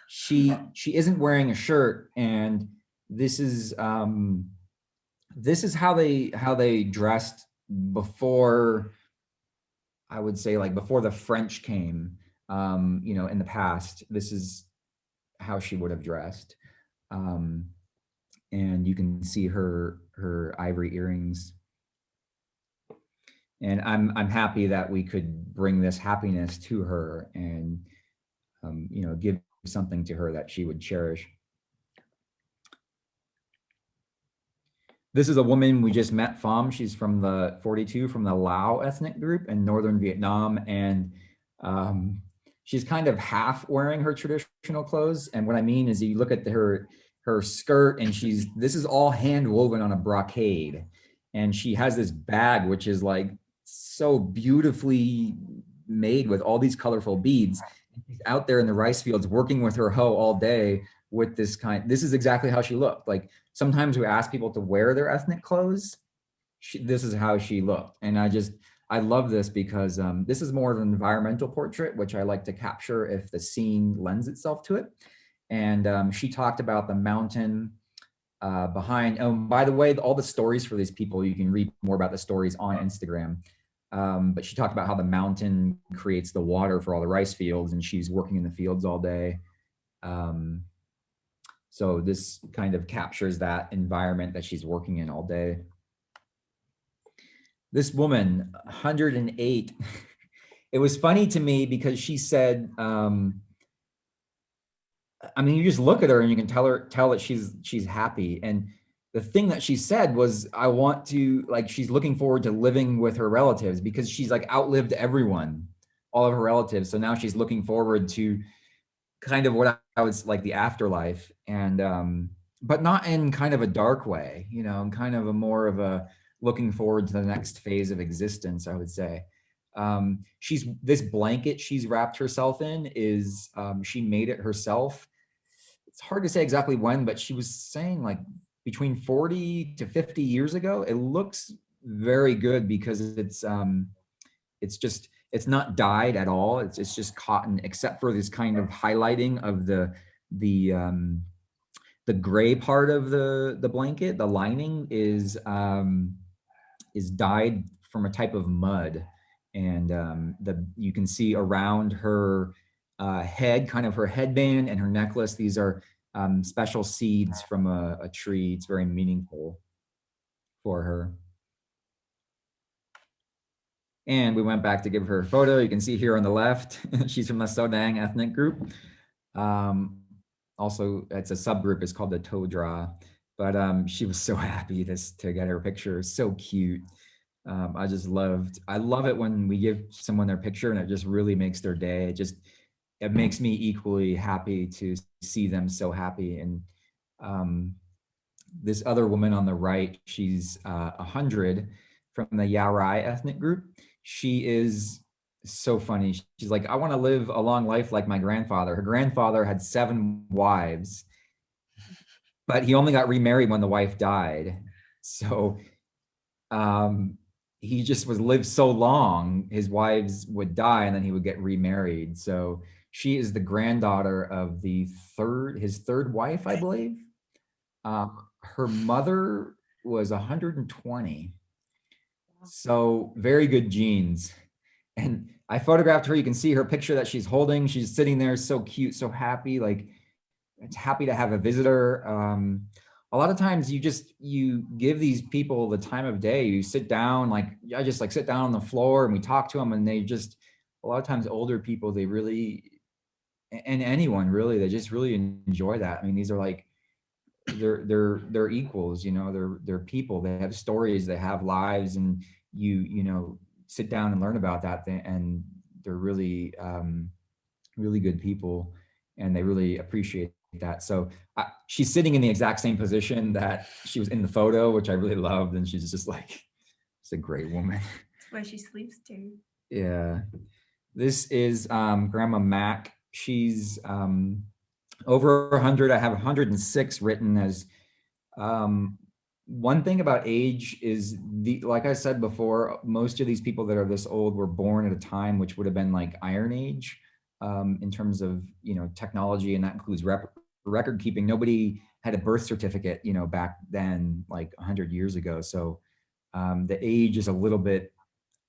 [SPEAKER 3] she isn't wearing a shirt, and this is how they dressed before, I would say, like before the French came. In the past, this is how she would have dressed. And you can see her ivory earrings. And I'm happy that we could bring this happiness to her and give something to her that she would cherish. This is a woman we just met, Pham. She's from the 42, from the Lao ethnic group in northern Vietnam, and she's kind of half wearing her traditional clothes. And what I mean is, you look at her skirt, and this is all hand woven on a brocade, and she has this bag which is like so beautifully made with all these colorful beads. She's out there in the rice fields working with her hoe all day with this is exactly how she looked. Like sometimes we ask people to wear their ethnic clothes. This is how she looked. And I love this because this is more of an environmental portrait, which I like to capture if the scene lends itself to it. And she talked about the mountain behind. Oh, by the way, all the stories for these people, you can read more about the stories on Instagram. But she talked about how the mountain creates the water for all the rice fields, and she's working in the fields all day. So this kind of captures that environment that she's working in all day. This woman, 108, it was funny to me because she said, you just look at her and you can tell that she's happy. And the thing that she said was, she's looking forward to living with her relatives because she's like outlived everyone, all of her relatives. So now she's looking forward to kind of what I was like the afterlife, and but not in kind of a dark way, and kind of a more of a looking forward to the next phase of existence, I would say. This blanket she's wrapped herself in is she made it herself. It's hard to say exactly when, but she was saying like between 40 to 50 years ago. It looks very good because it's not dyed at all. It's just cotton, except for this kind of highlighting of the gray part of the blanket. The lining is dyed from a type of mud, and you can see around her head, kind of her headband and her necklace. These are special seeds from a tree. It's very meaningful for her. And we went back to give her a photo. You can see here on the left, she's from the Sodang ethnic group. Also, it's a subgroup, it's called the Todra. But she was so happy to get her picture. So cute. I love it when we give someone their picture and it just really makes their day. It makes me equally happy to see them so happy. And this other woman on the right, she's 100, from the Yarai ethnic group. She is so funny. She's like, I want to live a long life like my grandfather. Her grandfather had 7 wives, but he only got remarried when the wife died. So he just lived so long, his wives would die and then he would get remarried. So she is the granddaughter of his third wife, I believe. Her mother was 120. So very good genes. And I photographed her. You can see her picture that she's holding. She's sitting there so cute, so happy. Like, it's happy to have a visitor. A lot of times you give these people the time of day. You sit down, like I just like sit down on the floor and we talk to them, and they just, a lot of times older people, they really, and anyone really, they just really enjoy that. I mean, these are like, they're equals, you know, they're people, they have stories, they have lives, and you know, sit down and learn about that thing, and they're really really good people, and they really appreciate that. So she's sitting in the exact same position that she was in the photo, which I really loved, and she's just like, it's a great woman.
[SPEAKER 4] That's where she sleeps too.
[SPEAKER 3] Yeah. This is Grandma Mac. She's over 100. I have 106 written. As one thing about age is, like I said before, most of these people that are this old were born at a time which would have been like Iron Age, in terms of, you know, technology, and that includes record keeping. Nobody had a birth certificate, you know, back then, like 100 years ago. So the age is a little bit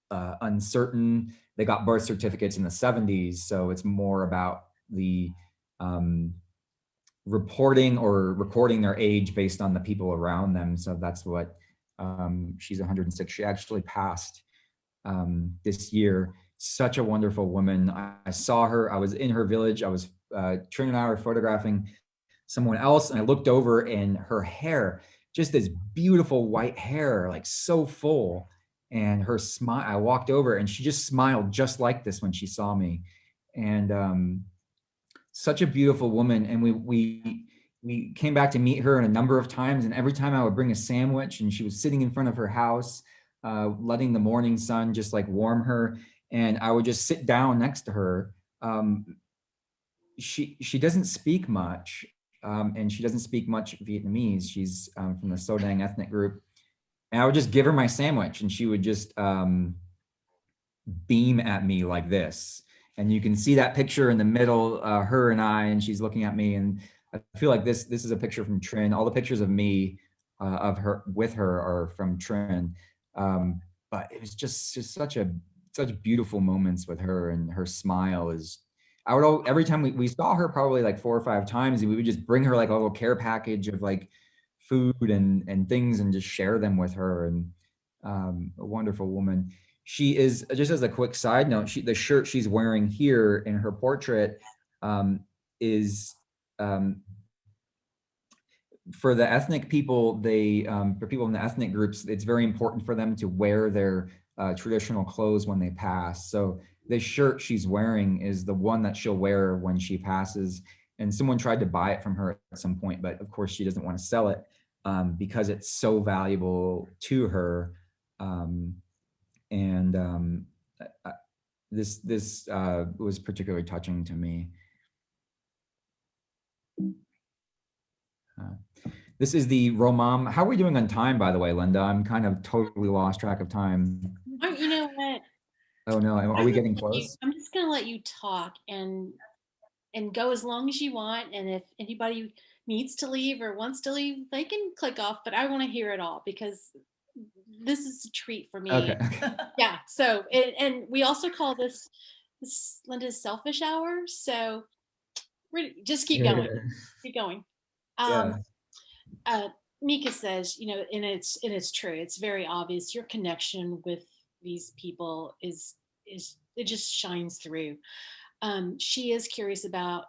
[SPEAKER 3] uncertain. They got birth certificates in the 70s, so it's more about the reporting or recording their age based on the people around them. So that's what, she's 106. She actually passed this year. Such a wonderful woman. I saw her, I was in her village. I was, Trin and I were photographing someone else, and I looked over, and her hair, just this beautiful white hair, like so full. And her smile, I walked over and she just smiled just like this when she saw me. And such a beautiful woman. And we came back to meet her a number of times, and every time I would bring a sandwich, and she was sitting in front of her house, letting the morning sun just like warm her, and I would just sit down next to her. She doesn't speak much, and she doesn't speak much Vietnamese. She's from the So Dang ethnic group. And I would just give her my sandwich, and she would just beam at me like this. And you can see that picture in the middle, her and I, and she's looking at me. And I feel like this is a picture from Trin. All the pictures of me, of her with her, are from Trin. But it was just such beautiful moments with her, and her smile is. I would every time we saw her probably like 4 or 5 times, and we would just bring her like a little care package of like food and things, and just share them with her. And a wonderful woman. She is, just as a quick side note, the shirt she's wearing here in her portrait is for the ethnic people. They for people in the ethnic groups, it's very important for them to wear their traditional clothes when they pass. So this shirt she's wearing is the one that she'll wear when she passes. And someone tried to buy it from her at some point, but of course she doesn't want to sell it because it's so valuable to her. This was particularly touching to me. This is the Romam. How are we doing on time, by the way, Linda? I'm kind of totally lost track of time.
[SPEAKER 1] You know what?
[SPEAKER 3] Oh no, are we getting close?
[SPEAKER 1] I'm just going to let you talk and go as long as you want. And if anybody needs to leave or wants to leave, they can click off. But I want to hear it all, because this is a treat for me.
[SPEAKER 3] Okay.
[SPEAKER 1] Yeah. So, and we also call this Linda's selfish hour. So just keep going. Keep going.
[SPEAKER 3] Yeah.
[SPEAKER 1] Mika says, you know, and it's true. It's very obvious. Your connection with these people is it just shines through. She is curious about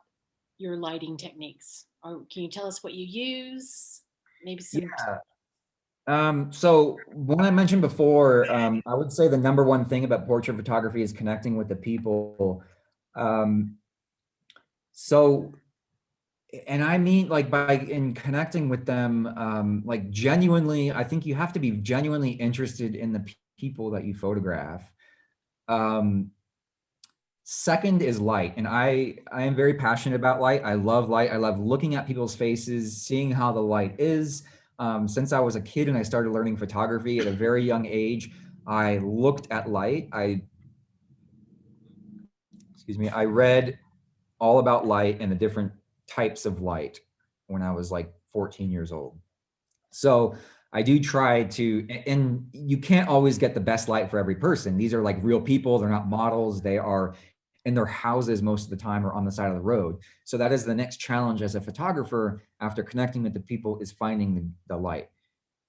[SPEAKER 1] your lighting techniques. Or can you tell us what you use? Maybe some.
[SPEAKER 3] Yeah. So when I mentioned before, I would say the number one thing about portrait photography is connecting with the people. So, and I mean, like, in connecting with them, like genuinely, I think you have to be genuinely interested in the people that you photograph. Second is light, and I am very passionate about light. I love light. I love looking at people's faces, seeing how the light is. Since I was a kid and I started learning photography at a very young age, I looked at light. I read all about light and the different types of light when I was like 14 years old. So I do try to, and you can't always get the best light for every person. These are like real people. They're not models. They are in their houses most of the time or on the side of the road. So that is the next challenge as a photographer after connecting with the people, is finding the light.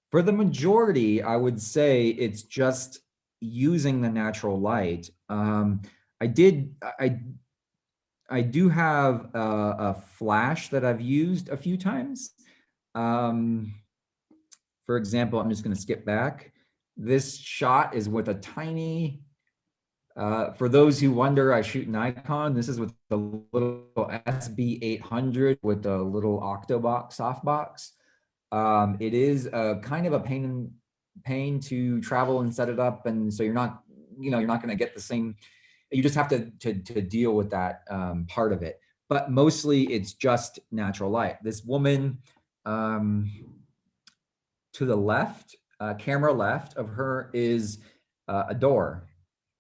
[SPEAKER 3] For the majority, I would say it's just using the natural light. I did, I do have a flash that I've used a few times. For example, I'm just going to skip back. This shot is with a tiny, for those who wonder, I shoot Nikon. This is with the little SB800 with the little Octobox softbox. It is a kind of a pain to travel and set it up, and so you're not going to get the same. You just have to deal with that part of it. But mostly, it's just natural light. This woman. To the left, camera left of her, is a door.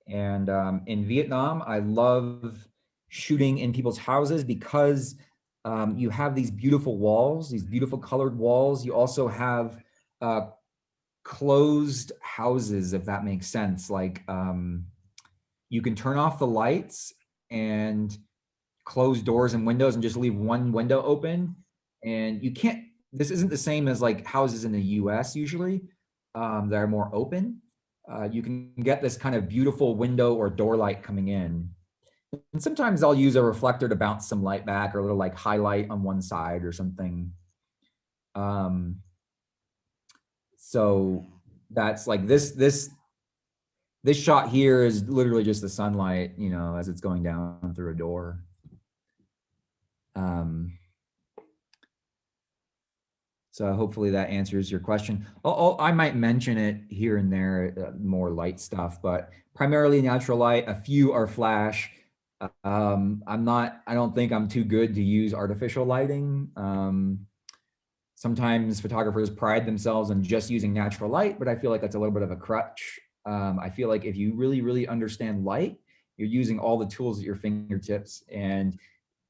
[SPEAKER 3] And in Vietnam, I love shooting in people's houses because you have these beautiful walls, these beautiful colored walls. You also have closed houses, if that makes sense. Like you can turn off the lights and close doors and windows and just leave one window open. And you can't, this isn't the same as like houses in the US usually that are more open. You can get this kind of beautiful window or door light coming in. And sometimes I'll use a reflector to bounce some light back, or a little like highlight on one side or something. So that's like this shot here is literally just the sunlight, you know, as it's going down through a door. So hopefully that answers your question. I might mention it here and there, more light stuff, but primarily natural light. A few are flash. I don't think I'm too good to use artificial lighting. Sometimes photographers pride themselves on just using natural light, but I feel like that's a little bit of a crutch. I feel like if you really, really understand light, you're using all the tools at your fingertips. And,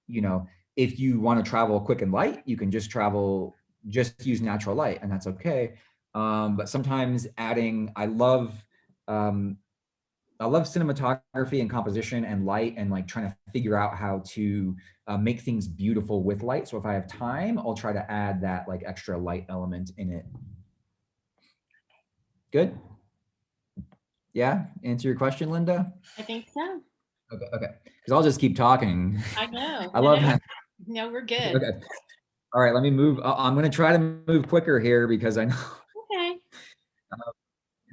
[SPEAKER 3] you know, if you want to travel quick and light, you can just use natural light, and that's okay. But sometimes adding, I love cinematography and composition and light, and like trying to figure out how to make things beautiful with light. So if I have time, I'll try to add that like extra light element in it. Good. Yeah, answer your question, Linda?
[SPEAKER 1] I think so.
[SPEAKER 3] Okay, because I'll just keep talking.
[SPEAKER 1] I know.
[SPEAKER 3] I love that.
[SPEAKER 1] No, we're good.
[SPEAKER 3] Okay. All right, let me move. I'm going to try to move quicker here because I know.
[SPEAKER 1] Okay.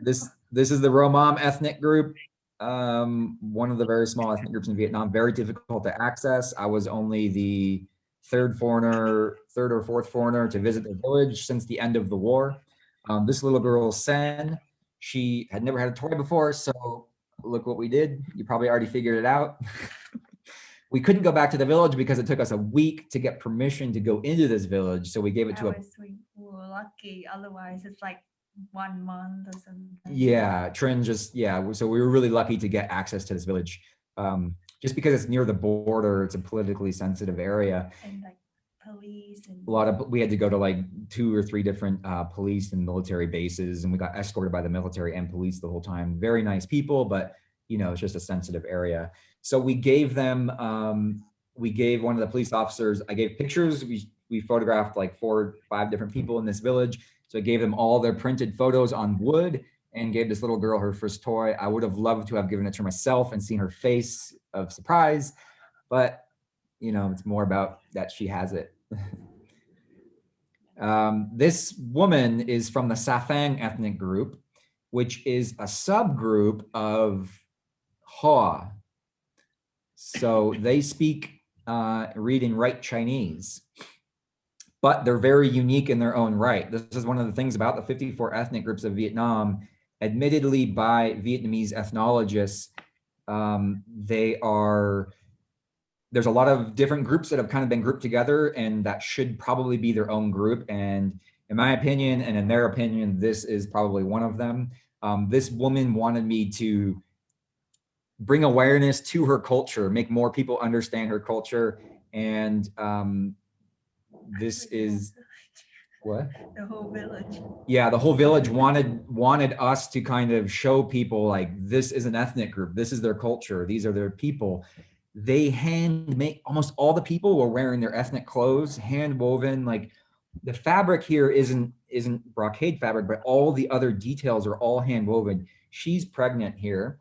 [SPEAKER 3] This is the Romam ethnic group. One of the very small ethnic groups in Vietnam, very difficult to access. I was only the third or fourth foreigner to visit the village since the end of the war. This little girl, Sen, she had never had a toy before, so look what we did. You probably already figured it out. We couldn't go back to the village because it took us a week to get permission to go into this village. So we gave it to
[SPEAKER 4] we were lucky. Otherwise, it's like 1 month or something.
[SPEAKER 3] Yeah, Trinh so we were really lucky to get access to this village. Just because it's near the border, it's a politically sensitive area.
[SPEAKER 4] And like police and
[SPEAKER 3] we had to go to like 2 or 3 different police and military bases, and we got escorted by the military and police the whole time. Very nice people, but you know, it's just a sensitive area. So we gave them, we gave one of the police officers, I gave pictures. We photographed like 4 or 5 different people in this village. So I gave them all their printed photos on wood and gave this little girl her first toy. I would have loved to have given it to myself and seen her face of surprise, but you know, it's more about that she has it. This woman is from the Safang ethnic group, which is a subgroup of Hoa. So they speak, read and write Chinese, but they're very unique in their own right. This is one of the things about the 54 ethnic groups of Vietnam, admittedly by Vietnamese ethnologists. There's a lot of different groups that have kind of been grouped together, and that should probably be their own group. And in my opinion, and in their opinion, this is probably one of them. This woman wanted me to bring awareness to her culture, make more people understand her culture. And this is, What?
[SPEAKER 4] The whole village.
[SPEAKER 3] Yeah, the whole village wanted us to kind of show people like this is an ethnic group, this is their culture, these are their people. They hand make, almost all the people were wearing their ethnic clothes, hand woven. Like the fabric here isn't brocade fabric, but all the other details are all hand woven. She's pregnant here.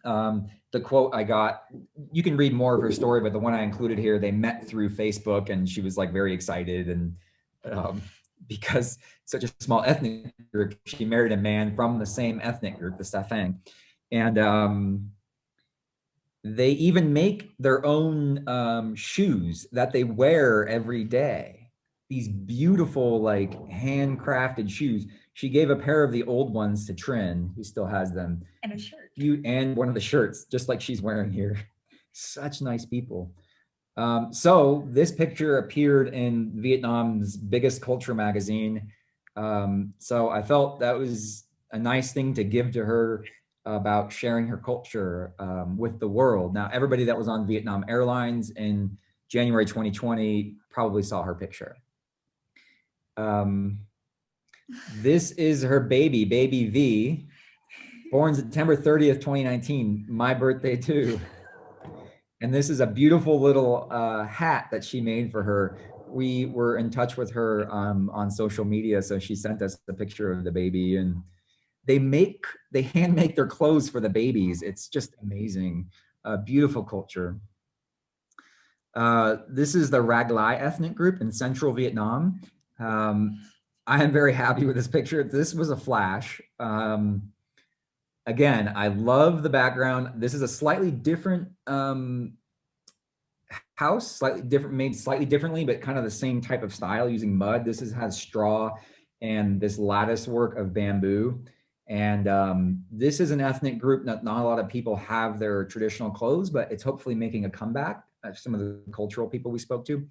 [SPEAKER 3] The quote I got, you can read more of her story, but the one I included here, they met through Facebook and she was like very excited. And because such a small ethnic group, she married a man from the same ethnic group, the Stafang. And they even make their own shoes that they wear every day. These beautiful, like handcrafted shoes. She gave a pair of the old ones to Trinh, who still has them.
[SPEAKER 4] And a shirt.
[SPEAKER 3] And one of the shirts, just like she's wearing here. Such nice people. So this picture appeared in Vietnam's biggest culture magazine. So I felt that was a nice thing to give to her about sharing her culture with the world. Now, everybody that was on Vietnam Airlines in January 2020 probably saw her picture. This is her baby, baby V, born September 30th, 2019, my birthday too. And this is a beautiful little hat that she made for her. We were in touch with her on social media, so she sent us a picture of the baby, and they hand make their clothes for the babies. It's just amazing. Beautiful culture. This is the Raglai ethnic group in central Vietnam. I am very happy with this picture. This was a flash. Again, I love the background. This is a slightly different house, slightly different, made slightly differently, but kind of the same type of style using mud. This has straw and this lattice work of bamboo. And this is an ethnic group that not a lot of people have their traditional clothes, but it's hopefully making a comeback. Some of the cultural people we spoke to.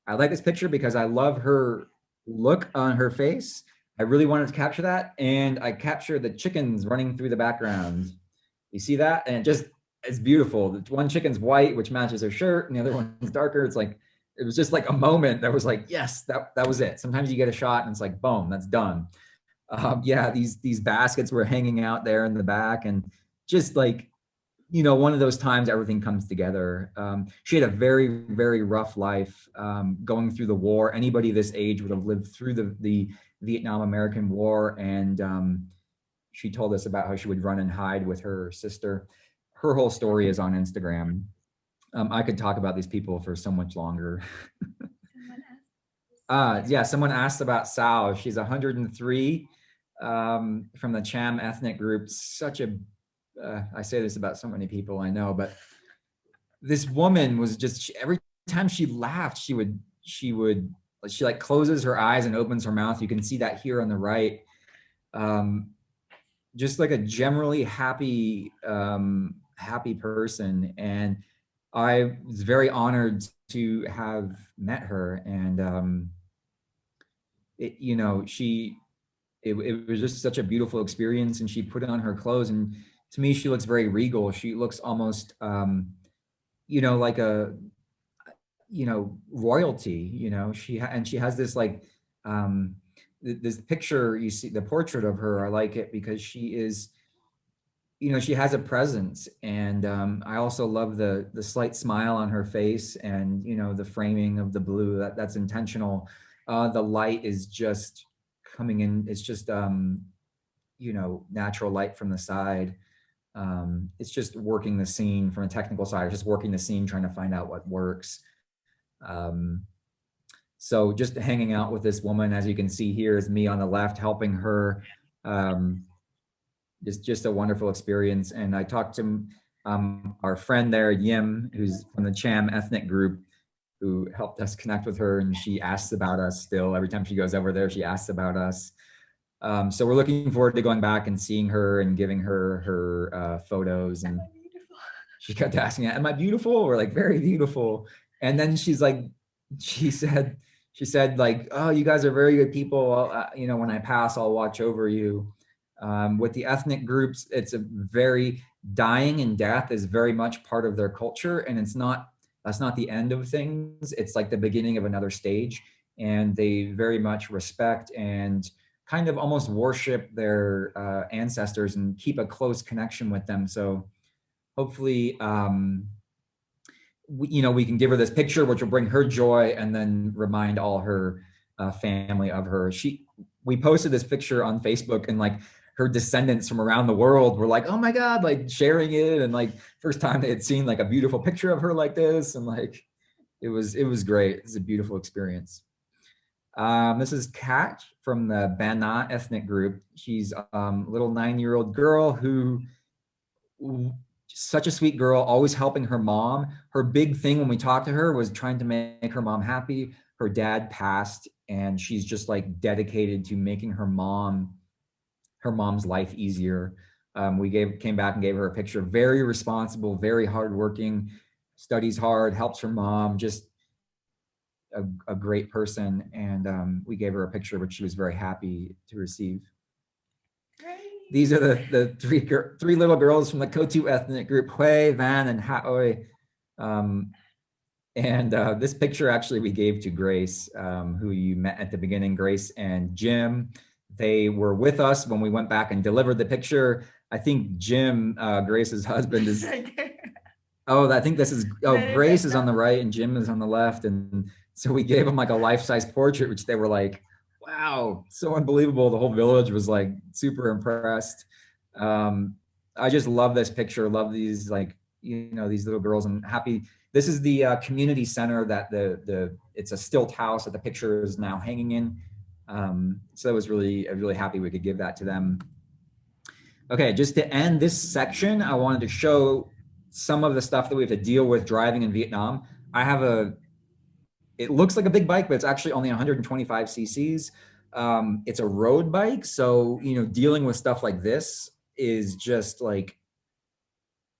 [SPEAKER 3] I like this picture because I love her look on her face. I really wanted to capture that. And I captured the chickens running through the background. You see that? And it's beautiful. The one chicken's white, which matches her shirt, and the other one's darker. It's like, it was just like a moment that was like, yes, that was it. Sometimes you get a shot and it's like, boom, that's done. Yeah, these baskets were hanging out there in the back, and just like, you know, one of those times everything comes together. She had a very, very rough life going through the war. Anybody this age would have lived through the Vietnam-American War. And she told us about how she would run and hide with her sister. Her whole story is on Instagram. I could talk about these people for so much longer. Yeah, someone asked about Sao. She's 103 from the Cham ethnic group. Such a I say this about so many people I know, but this woman was just, every time she laughed, she like closes her eyes and opens her mouth. You can see that here on the right. Just like a generally happy person. And I was very honored to have met her. And you know, it was just such a beautiful experience. And she put on her clothes, and to me, she looks very regal. She looks almost, you know, like a, you know, royalty. You know, she has this like this picture. You see the portrait of her. I like it because she is, you know, she has a presence. And I also love the slight smile on her face, and you know, the framing of the blue. That's intentional. The light is just coming in. It's just you know, natural light from the side. It's just working the scene from a technical side, just working the scene, trying to find out what works. So just hanging out with this woman, as you can see here, is me on the left, helping her. Just a wonderful experience. And I talked to our friend there, Yim, who's from the Cham ethnic group, who helped us connect with her. And she asks about us still. Every time she goes over there, she asks about us. So we're looking forward to going back and seeing her and giving her photos. And she kept asking, am I beautiful? We're like, very beautiful. And then she's like, she said like, oh, you guys are very good people. You know, when I pass, I'll watch over you. With the ethnic groups, it's a very, dying and death is very much part of their culture. And that's not the end of things. It's like the beginning of another stage. and they very much respect and kind of almost worship their ancestors and keep a close connection with them. So hopefully, we can give her this picture, which will bring her joy, and then remind all her family of her. We posted this picture on Facebook, and like her descendants from around the world were like, "Oh my God!" like sharing it, and like first time they had seen like a beautiful picture of her like this, and like it was great. It's a beautiful experience. This is Kat from the Bana ethnic group. She's a little 9-year-old girl who such a sweet girl, always helping her mom. Her big thing when we talked to her was trying to make her mom happy. Her dad passed, and she's just like dedicated to making her mom's life easier. We came back and gave her a picture. Very responsible, very hardworking, studies hard, helps her mom, just a great person. And we gave her a picture, which she was very happy to receive. These are the three little girls from the Kotu ethnic group, Hoi, Van, and Hoi. This picture actually we gave to Grace, who you met at the beginning, Grace and Jim. They were with us when we went back and delivered the picture. I think Jim, Grace's husband, is... Oh, I think this is... Oh, Grace is on the right and Jim is on the left. And so we gave them like a life-size portrait, which they were like, wow, so unbelievable. The whole village was like super impressed. I just love this picture. Love these, like, these little girls. I'm happy. This is the community center that it's a stilt house that the picture is now hanging in. So I was really happy we could give that to them. Okay, just to end this section, I wanted to show some of the stuff that we have to deal with driving in Vietnam. It looks like a big bike, but it's actually only 125 cc's. It's a road bike. So, dealing with stuff like this is just like,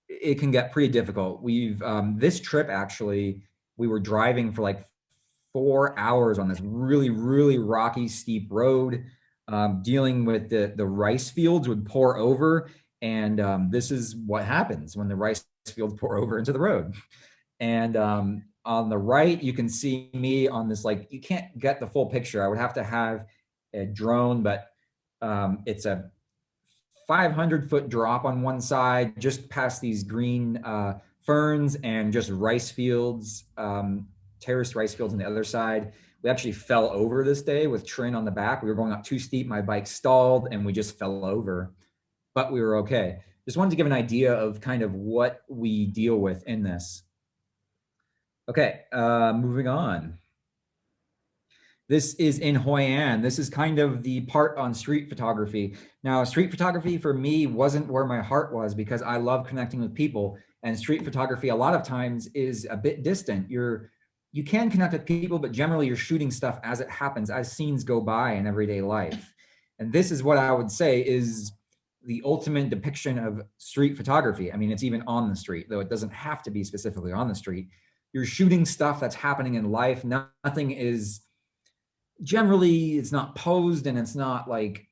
[SPEAKER 3] it can get pretty difficult. This trip, actually, we were driving for like 4 hours on this really, really rocky, steep road, dealing with the rice fields would pour over. And this is what happens when the rice fields pour over into the road. And on the right, you can see me on this, like, you can't get the full picture. I would have to have a drone, but it's a 500-foot drop on one side, just past these green ferns and just rice fields, terraced rice fields on the other side. We actually fell over this day with Trinh on the back. We were going up too steep. My bike stalled and we just fell over, but we were okay. Just wanted to give an idea of kind of what we deal with in this. Okay, moving on. This is in Hoi An. This is kind of the part on street photography. Now, street photography for me wasn't where my heart was, because I love connecting with people, and street photography a lot of times is a bit distant. You can connect with people, but generally you're shooting stuff as it happens, as scenes go by in everyday life. And this is what I would say is the ultimate depiction of street photography. I mean, it's even on the street, though it doesn't have to be specifically on the street. You're shooting stuff that's happening in life. Nothing is, generally, it's not posed, and it's not like,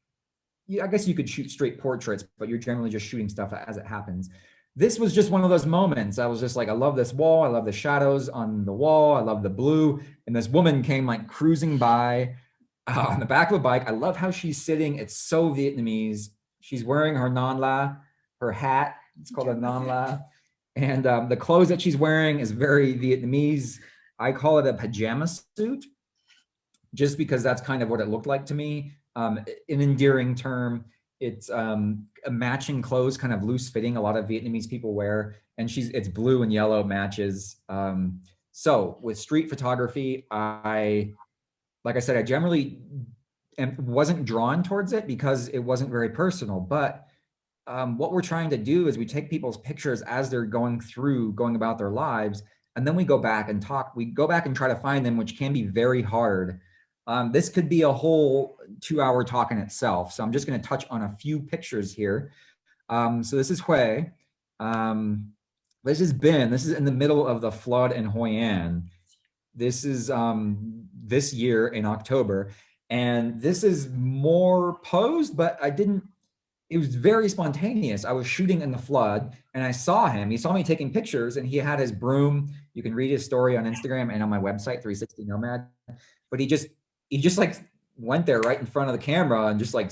[SPEAKER 3] I guess you could shoot straight portraits, but you're generally just shooting stuff as it happens. This was just one of those moments. I was just like, I love this wall. I love the shadows on the wall. I love the blue. And this woman came like cruising by on the back of a bike. I love how she's sitting. It's so Vietnamese. She's wearing her non la, her hat. It's called a non la. And the clothes that she's wearing is very Vietnamese. I call it a pajama suit, just because that's kind of what it looked like to me. An endearing term. It's a matching clothes, kind of loose fitting. A lot of Vietnamese people wear, and it's blue and yellow matches. So with street photography, like I said, I generally wasn't drawn towards it because it wasn't very personal. But what we're trying to do is we take people's pictures as they're going about their lives, and then we go back and talk. We go back and try to find them, which can be very hard. This could be a whole 2-hour talk in itself. So I'm just going to touch on a few pictures here. So this is Hue. This is in the middle of the flood in Hoi An. This is this year in October. And this is more posed, but it was very spontaneous. I was shooting in the flood and I saw him. He saw me taking pictures and he had his broom. You can read his story on Instagram and on my website, 360 Nomad. but he just like went there right in front of the camera and just like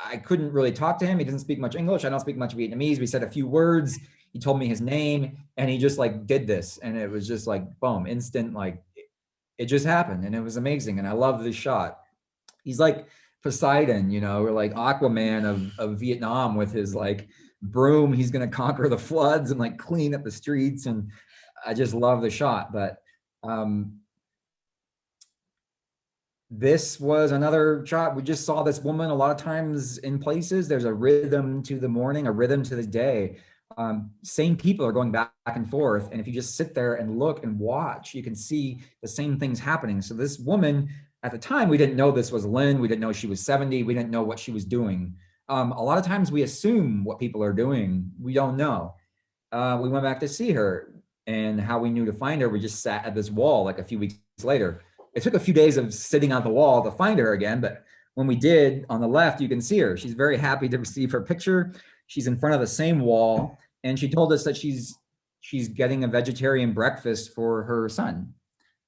[SPEAKER 3] I couldn't really talk to him. He doesn't speak much English. I don't speak much Vietnamese. We said a few words. He told me his name and he just like did this. And it was just like, boom, instant, like it just happened. And it was amazing. And I love this shot. He's like Poseidon, or like Aquaman of Vietnam with his like broom. He's going to conquer the floods and like clean up the streets. And I just love the shot. But this was another shot. We just saw this woman a lot of times in places. There's a rhythm to the morning, a rhythm to the day. Same people are going back and forth. And if you just sit there and look and watch, you can see the same things happening. So this woman, at the time, we didn't know this was Lynn. We didn't know she was 70. We didn't know what she was doing. A lot of times we assume what people are doing. We don't know. We went back to see her, and how we knew to find her, we just sat at this wall like a few weeks later. It took a few days of sitting on the wall to find her again, but when we did, on the left, you can see her. She's very happy to receive her picture. She's in front of the same wall, and she told us that she's getting a vegetarian breakfast for her son.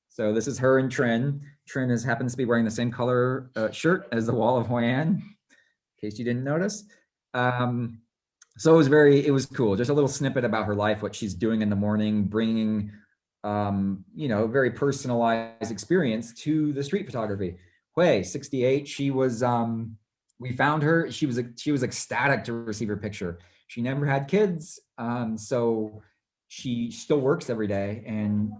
[SPEAKER 3] So this is her and Trinh. Trinh happens to be wearing the same color shirt as the wall of Hoi An, in case you didn't notice. So it was cool. Just a little snippet about her life, what she's doing in the morning, bringing very personalized experience to the street photography. Hoi, 68, she was, we found her, she was ecstatic to receive her picture. She never had kids, so she still works every day. And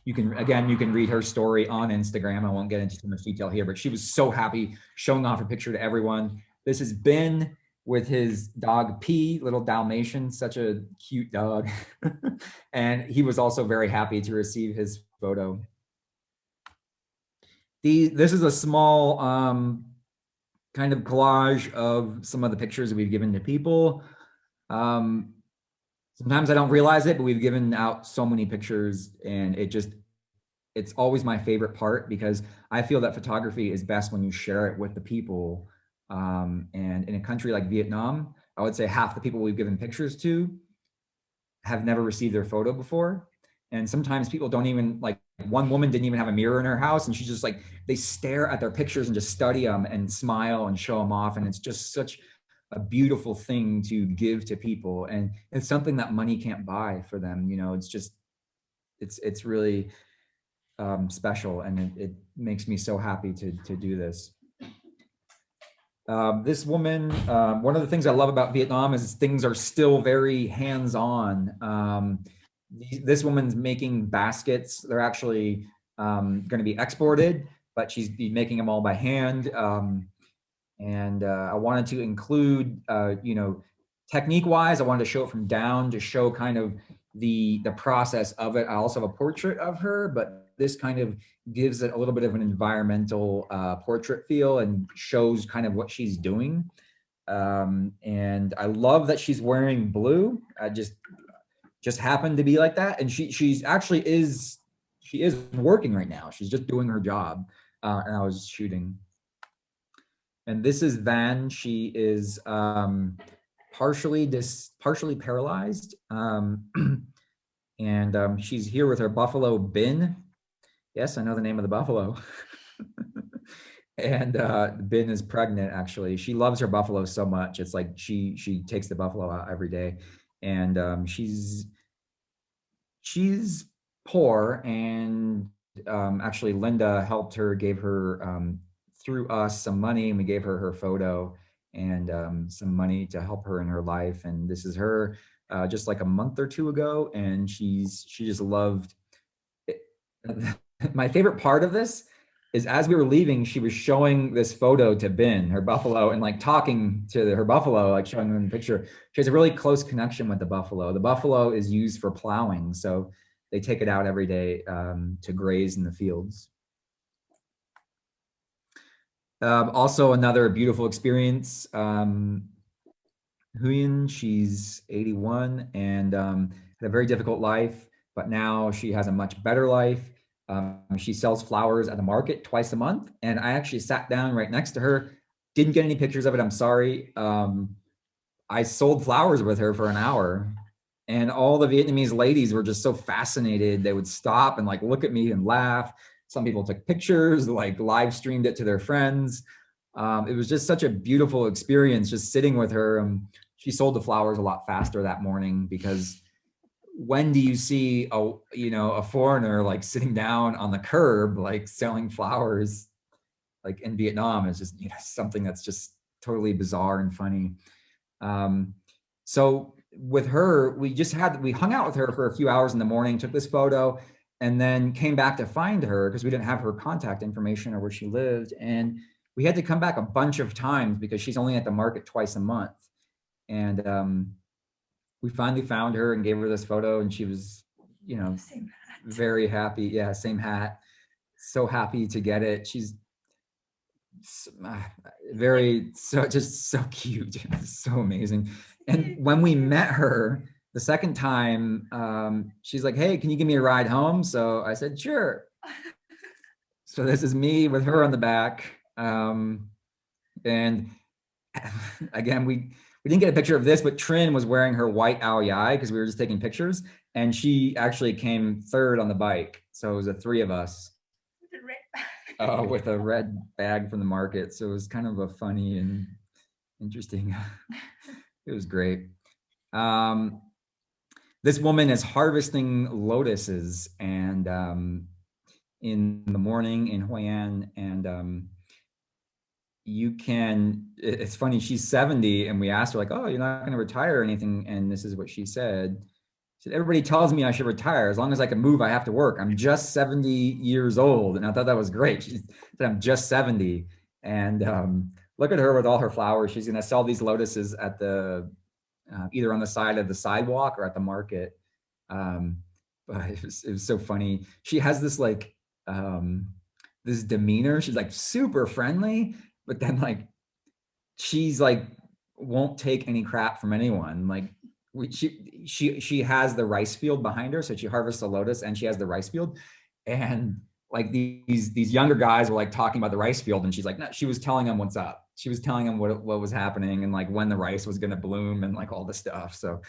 [SPEAKER 3] you can read her story on Instagram. I won't get into too much detail here, but she was so happy showing off her picture to everyone. This has been with his dog P, little Dalmatian, such a cute dog. And he was also very happy to receive his photo. This is a small kind of collage of some of the pictures that we've given to people. Sometimes I don't realize it, but we've given out so many pictures, and it's always my favorite part, because I feel that photography is best when you share it with the people. And in a country like Vietnam, I would say half the people we've given pictures to have never received their photo before. And sometimes people don't even, like, one woman didn't even have a mirror in her house, and she's just like, they stare at their pictures and just study them and smile and show them off. And it's just such a beautiful thing to give to people. And it's something that money can't buy for them. It's really special. And it makes me so happy to do this. This woman, one of the things I love about Vietnam is things are still very hands-on. This woman's making baskets. They're actually going to be exported, but she's making them all by hand. And I wanted to include, technique-wise, I wanted to show it from down to show kind of the process of it. I also have a portrait of her, but this kind of gives it a little bit of an environmental portrait feel and shows kind of what she's doing. And I love that she's wearing blue. I just happened to be like that. And she is working right now. She's just doing her job. And I was shooting. And this is Van. She is partially paralyzed. And she's here with her buffalo Bin. Yes, I know the name of the buffalo. And Bin is pregnant, actually. She loves her buffalo so much. It's like she takes the buffalo out every day. And she's poor. And actually, Linda helped her, gave her, through us, some money. And we gave her photo and some money to help her in her life. And this is her just like a month or two ago. And she just loved it. My favorite part of this is, as we were leaving, she was showing this photo to Bin, her buffalo, and like talking to her buffalo, like showing them the picture. She has a really close connection with the buffalo. The buffalo is used for plowing, so they take it out every day to graze in the fields. Also, another beautiful experience. Nguyen, she's 81 and had a very difficult life, but now she has a much better life. She sells flowers at the market twice a month, and I actually sat down right next to her. Didn't get any pictures of it, I'm sorry. I sold flowers with her for an hour, And all the Vietnamese ladies were just so fascinated. They would stop and like look at me and laugh. Some people took pictures, like live streamed it to their friends. It was just such a beautiful experience just sitting with her. She sold the flowers a lot faster that morning, because when do you see a foreigner like sitting down on the curb like selling flowers like in Vietnam? Is just something that's just totally bizarre and funny. So with her, we hung out with her for a few hours in the morning, took this photo, and then came back to find her because we didn't have her contact information or where she lived. And we had to come back a bunch of times because she's only at the market twice a month. And we finally found her and gave her this photo, and she was, very happy. Yeah, same hat. So happy to get it. She's just so cute, so amazing. And when we met her the second time, she's like, "Hey, can you give me a ride home?" So I said, "Sure." So this is me with her on the back. And again, we didn't get a picture of this, but Trinh was wearing her white ao dai because we were just taking pictures, and she actually came third on the bike. So it was the three of us with a red bag from the market. So it was kind of a funny and interesting. It was great. This woman is harvesting lotuses and in the morning in Hoi An, and it's funny, she's 70, and we asked her like, "Oh, you're not going to retire or anything?" And this is what she said. She said, "Everybody tells me I should retire. As long as I can move, I have to work. I'm just 70 years old." And I thought that was great. She said, "I'm just 70. And look at her with all her flowers. She's going to sell these lotuses at either on the side of the sidewalk or at the market. But it was so funny. She has this like this demeanor. She's like super friendly, but then like she's like won't take any crap from anyone. Like she has the rice field behind her, so she harvests a lotus and she has the rice field, and like these younger guys were like talking about the rice field, and she's like, no, she was telling them what's up. She was telling them what was happening and like when the rice was going to bloom and like all the stuff. So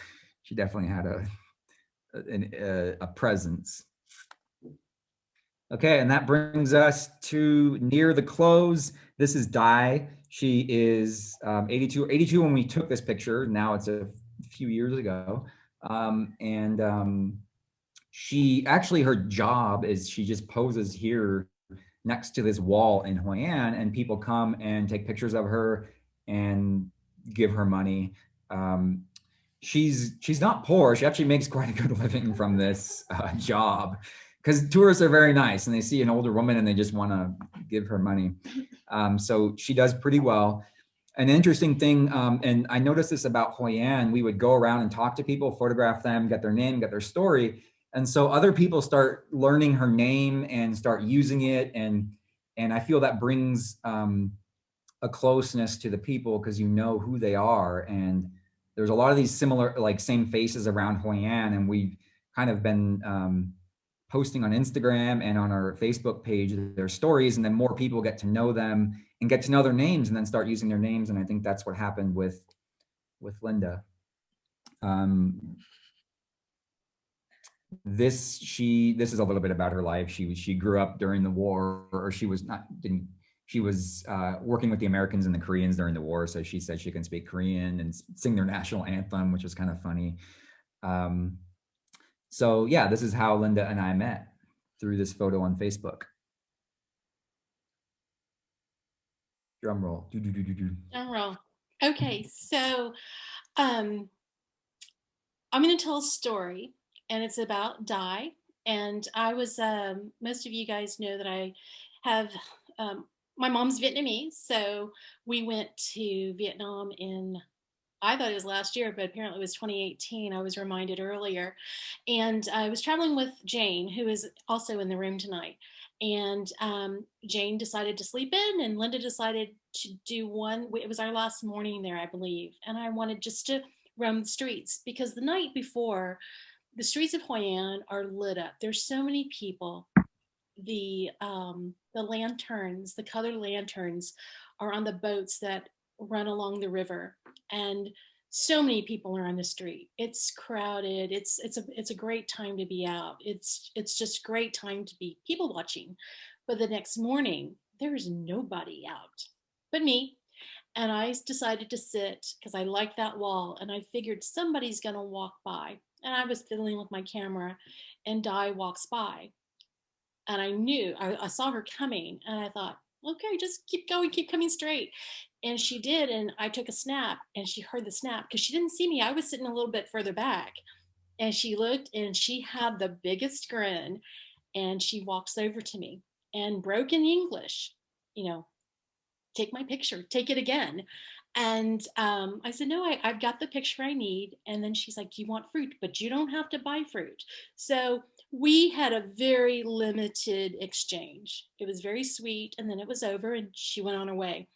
[SPEAKER 3] she definitely had a presence. Okay, and that brings us to near the close. This is Dai. She is 82 when we took this picture. Now it's a few years ago. She actually, her job is she just poses here next to this wall in Hoi An, and people come and take pictures of her and give her money. She's not poor. She actually makes quite a good living from this job, because tourists are very nice and they see an older woman and they just want to give her money. So she does pretty well. An interesting thing, and I noticed this about Hoi An, we would go around and talk to people, photograph them, get their name, get their story. And so other people start learning her name and start using it. And I feel that brings a closeness to the people because you know who they are. And there's a lot of these similar, like same faces around Hoi An. And we've kind of been posting on Instagram and on our Facebook page their stories, and then more people get to know them and get to know their names and then start using their names. And I think that's what happened with Linda. This is a little bit about her life. She grew up during the war, or she was working with the Americans and the Koreans during the war. So she said she can speak Korean and sing their national anthem, which was kind of funny. So yeah, this is how Linda and I met, through this photo on Facebook. Drum roll.
[SPEAKER 1] Drum roll. Okay, so I'm going to tell a story, and it's about Dai. And I was, most of you guys know that I have, my mom's Vietnamese, so we went to Vietnam I thought it was last year, but apparently it was 2018. I was reminded earlier. And I was traveling with Jane, who is also in the room tonight. And Jane decided to sleep in, and Linda decided to do one. It was our last morning there, I believe. And I wanted just to roam the streets, because the night before, the streets of Hoi An are lit up. There's so many people. The lanterns, the colored lanterns, are on the boats that run along the river, and so many people are on the street. It's crowded. It's a great time to be out. It's just great time to be people watching. But the next morning, there is nobody out but me. And I decided to sit because I liked that wall, and I figured somebody's gonna walk by. And I was fiddling with my camera, and Di walks by, and I knew I saw her coming, and I thought, okay, just keep going, keep coming straight. And she did, and I took a snap, and she heard the snap because she didn't see me. I was sitting a little bit further back, and she looked, and she had the biggest grin, and she walks over to me and broke in English, you know, take my picture, take it again. And I said, no, I've got the picture I need. And then she's like, you want fruit, but you don't have to buy fruit. So we had a very limited exchange. It was very sweet. And then it was over, and she went on her way.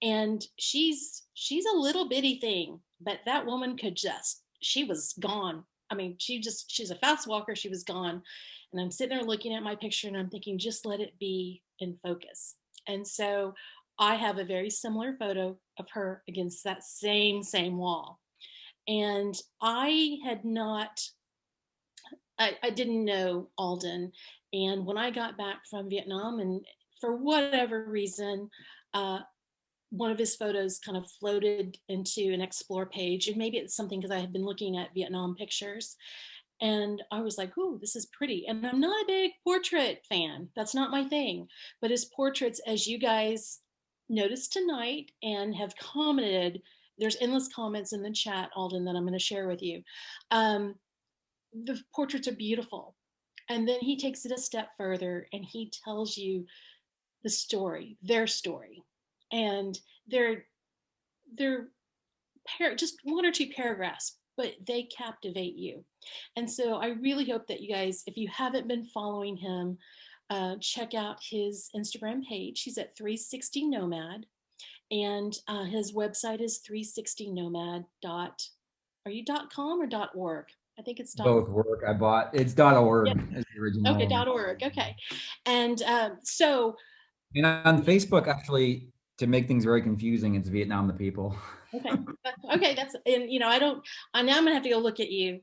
[SPEAKER 1] And she's a little bitty thing, but that woman could just, she was gone. I mean, she's a fast walker. She was gone. And I'm sitting there looking at my picture, and I'm thinking, just let it be in focus. And so I have a very similar photo of her against that same wall. And I had not, I didn't know Alden. And when I got back from Vietnam, and for whatever reason, uh, one of his photos kind of floated into an explore page. And maybe it's something because I had been looking at Vietnam pictures. And I was like, ooh, this is pretty. And I'm not a big portrait fan. That's not my thing. But his portraits, as you guys noticed tonight and have commented, there's endless comments in the chat, Alden, that I'm going to share with you. The portraits are beautiful. And then he takes it a step further, and he tells you the story, their story. And they're just one or two paragraphs, but they captivate you. And so I really hope that you guys, if you haven't been following him, check out his Instagram page. He's at 360 Nomad, and his website is 360nomad. Are you .com or .org? I think it's .org.
[SPEAKER 3] Both work. I bought it's .org
[SPEAKER 1] Yep.
[SPEAKER 3] is the original.
[SPEAKER 1] Okay, .org. Okay, and so.
[SPEAKER 3] And on Facebook, actually, to make things very confusing, it's Vietnam the People.
[SPEAKER 1] Okay. Okay. That's, and I don't, now I'm gonna have to go look at you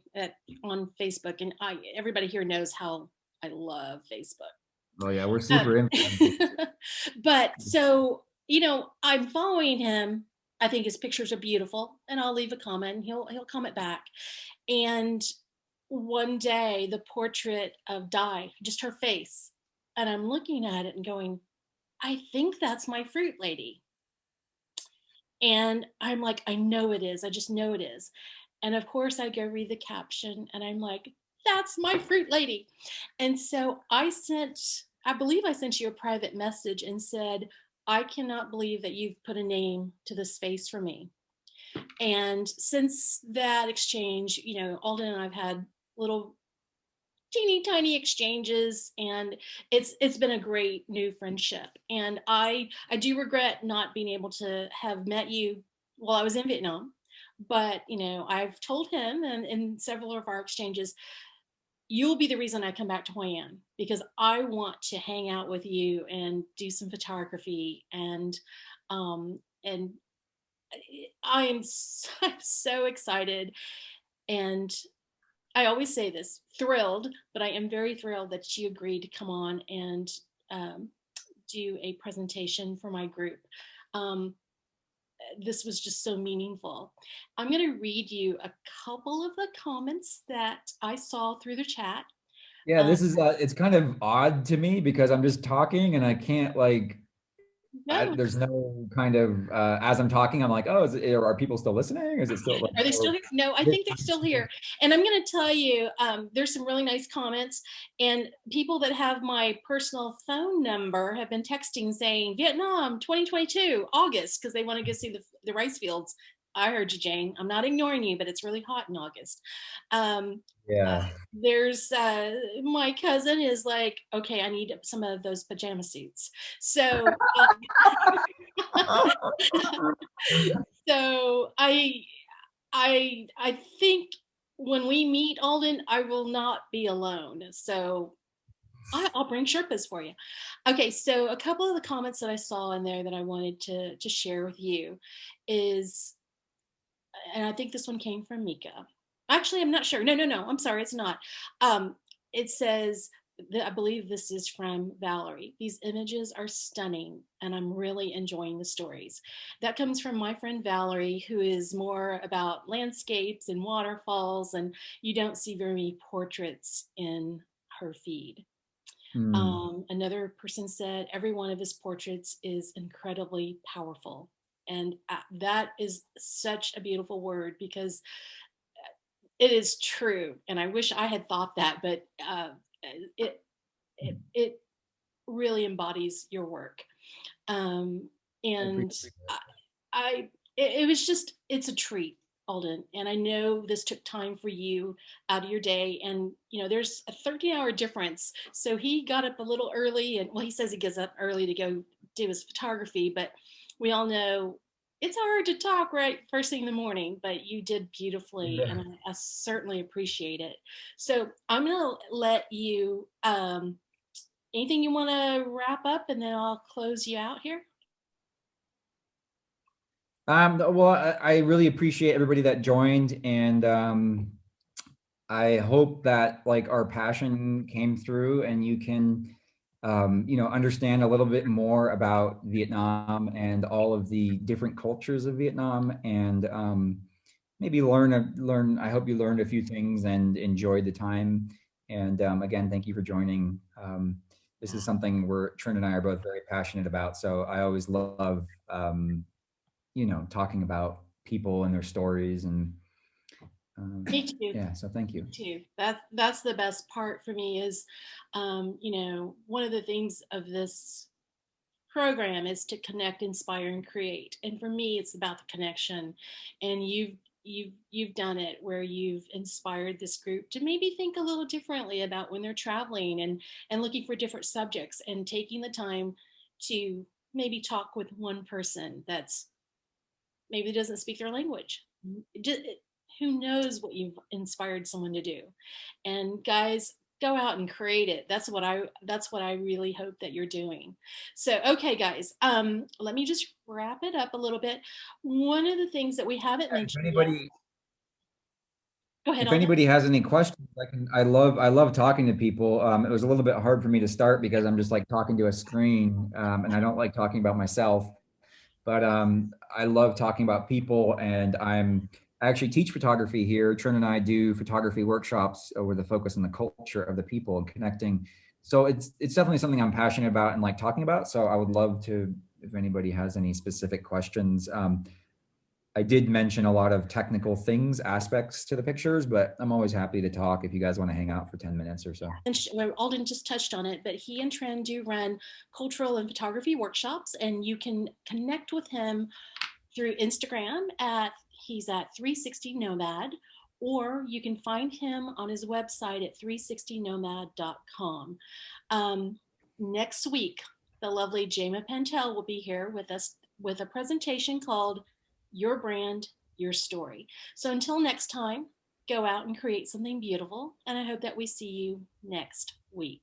[SPEAKER 1] on Facebook, and everybody here knows how I love Facebook.
[SPEAKER 3] Oh yeah, we're super
[SPEAKER 1] But so, I'm following him. I think his pictures are beautiful, and I'll leave a comment, and he'll comment back. And one day the portrait of Di, just her face, and I'm looking at it and going, I think that's my fruit lady. And I'm like, I know it is. I just know it is. And of course, I go read the caption, and I'm like, that's my fruit lady. And so I believe I sent you a private message and said, I cannot believe that you've put a name to this face for me. And since that exchange, Alden and I've had little teeny tiny exchanges, and it's been a great new friendship. And I do regret not being able to have met you while I was in Vietnam, but I've told him, and in several of our exchanges, you'll be the reason I come back to Hoi An, because I want to hang out with you and do some photography. And I am so excited. And I always say this, thrilled, but I am very thrilled that you agreed to come on and do a presentation for my group. This was just so meaningful. I'm going to read you a couple of the comments that I saw through the chat.
[SPEAKER 3] Yeah, this is it's kind of odd to me because I'm just talking and I can't there's no kind of as I'm talking, I'm like, oh, are people still listening? Is it still?
[SPEAKER 1] Are they still here? No, I think they're still here. And I'm going to tell you, there's some really nice comments, and people that have my personal phone number have been texting saying Vietnam 2022 August, because they want to go see the rice fields. I heard you, Jane. I'm not ignoring you, but it's really hot in August.
[SPEAKER 3] Yeah.
[SPEAKER 1] There's my cousin is like, okay, I need some of those pajama suits. So so I think when we meet, Alden, I will not be alone. So I'll bring Sherpas for you. Okay, so a couple of the comments that I saw in there that I wanted to share with you is and I think this one came from Mika. Actually, I'm not sure. No. I'm sorry, it's not. It says that I believe this is from Valerie. These images are stunning, and I'm really enjoying the stories. That comes from my friend Valerie, who is more about landscapes and waterfalls, and you don't see very many portraits in her feed.
[SPEAKER 3] Mm.
[SPEAKER 1] Another person said every one of his portraits is incredibly powerful. And that is such a beautiful word because it is true. And I wish I had thought that, but it, it really embodies your work. Um,
[SPEAKER 3] I
[SPEAKER 1] and
[SPEAKER 3] appreciate
[SPEAKER 1] it was just, it's a treat, Alden. And I know this took time for you out of your day. And, you know, there's a 13-hour difference. So he got up a little early and, well, he says he gets up early to go do his photography, but we all know it's hard to talk right first thing in the morning, but you did beautifully.
[SPEAKER 3] it.
[SPEAKER 1] And I certainly appreciate it. So I'm going to let you, anything you want to wrap up and then I'll close you out here.
[SPEAKER 3] Well, I really appreciate everybody that joined, and I hope that like our passion came through, and you can, understand a little bit more about Vietnam and all of the different cultures of Vietnam, and maybe learn. I hope you learned a few things and enjoyed the time. And again, thank you for joining. This is something Trin and I are both very passionate about. So I always love talking about people and their stories, and
[SPEAKER 1] Me too.
[SPEAKER 3] yeah, so thank you.
[SPEAKER 1] Me too. That's the best part for me is, one of the things of this program is to connect, inspire, and create. And for me, it's about the connection. And you've done it where you've inspired this group to maybe think a little differently about when they're traveling and looking for different subjects and taking the time to maybe talk with one person that's maybe doesn't speak their language. Who knows what you've inspired someone to do? And guys, go out and create it. That's what I really hope that you're doing. So okay, guys, let me just wrap it up a little bit. One of the things that we haven't
[SPEAKER 3] If
[SPEAKER 1] mentioned yet.
[SPEAKER 3] anybody
[SPEAKER 1] Go ahead,
[SPEAKER 3] if
[SPEAKER 1] Alden.
[SPEAKER 3] anybody has any questions, I love talking to people. It was a little bit hard for me to start because I'm just like talking to a screen, and I don't like talking about myself. But I love talking about people, and I actually teach photography here. Trin and I do photography workshops with a focus on the culture of the people and connecting. So it's definitely something I'm passionate about and like talking about. So I would love to, if anybody has any specific questions. I did mention a lot of technical things, aspects to the pictures, but I'm always happy to talk if you guys want to hang out for 10 minutes or so.
[SPEAKER 1] And Alden just touched on it, but he and Trinh do run cultural and photography workshops, and you can connect with him through Instagram he's at 360 Nomad, or you can find him on his website at 360nomad.com. Next week, the lovely Jama Pentel will be here with us with a presentation called Your Brand, Your Story. So until next time, go out and create something beautiful, and I hope that we see you next week.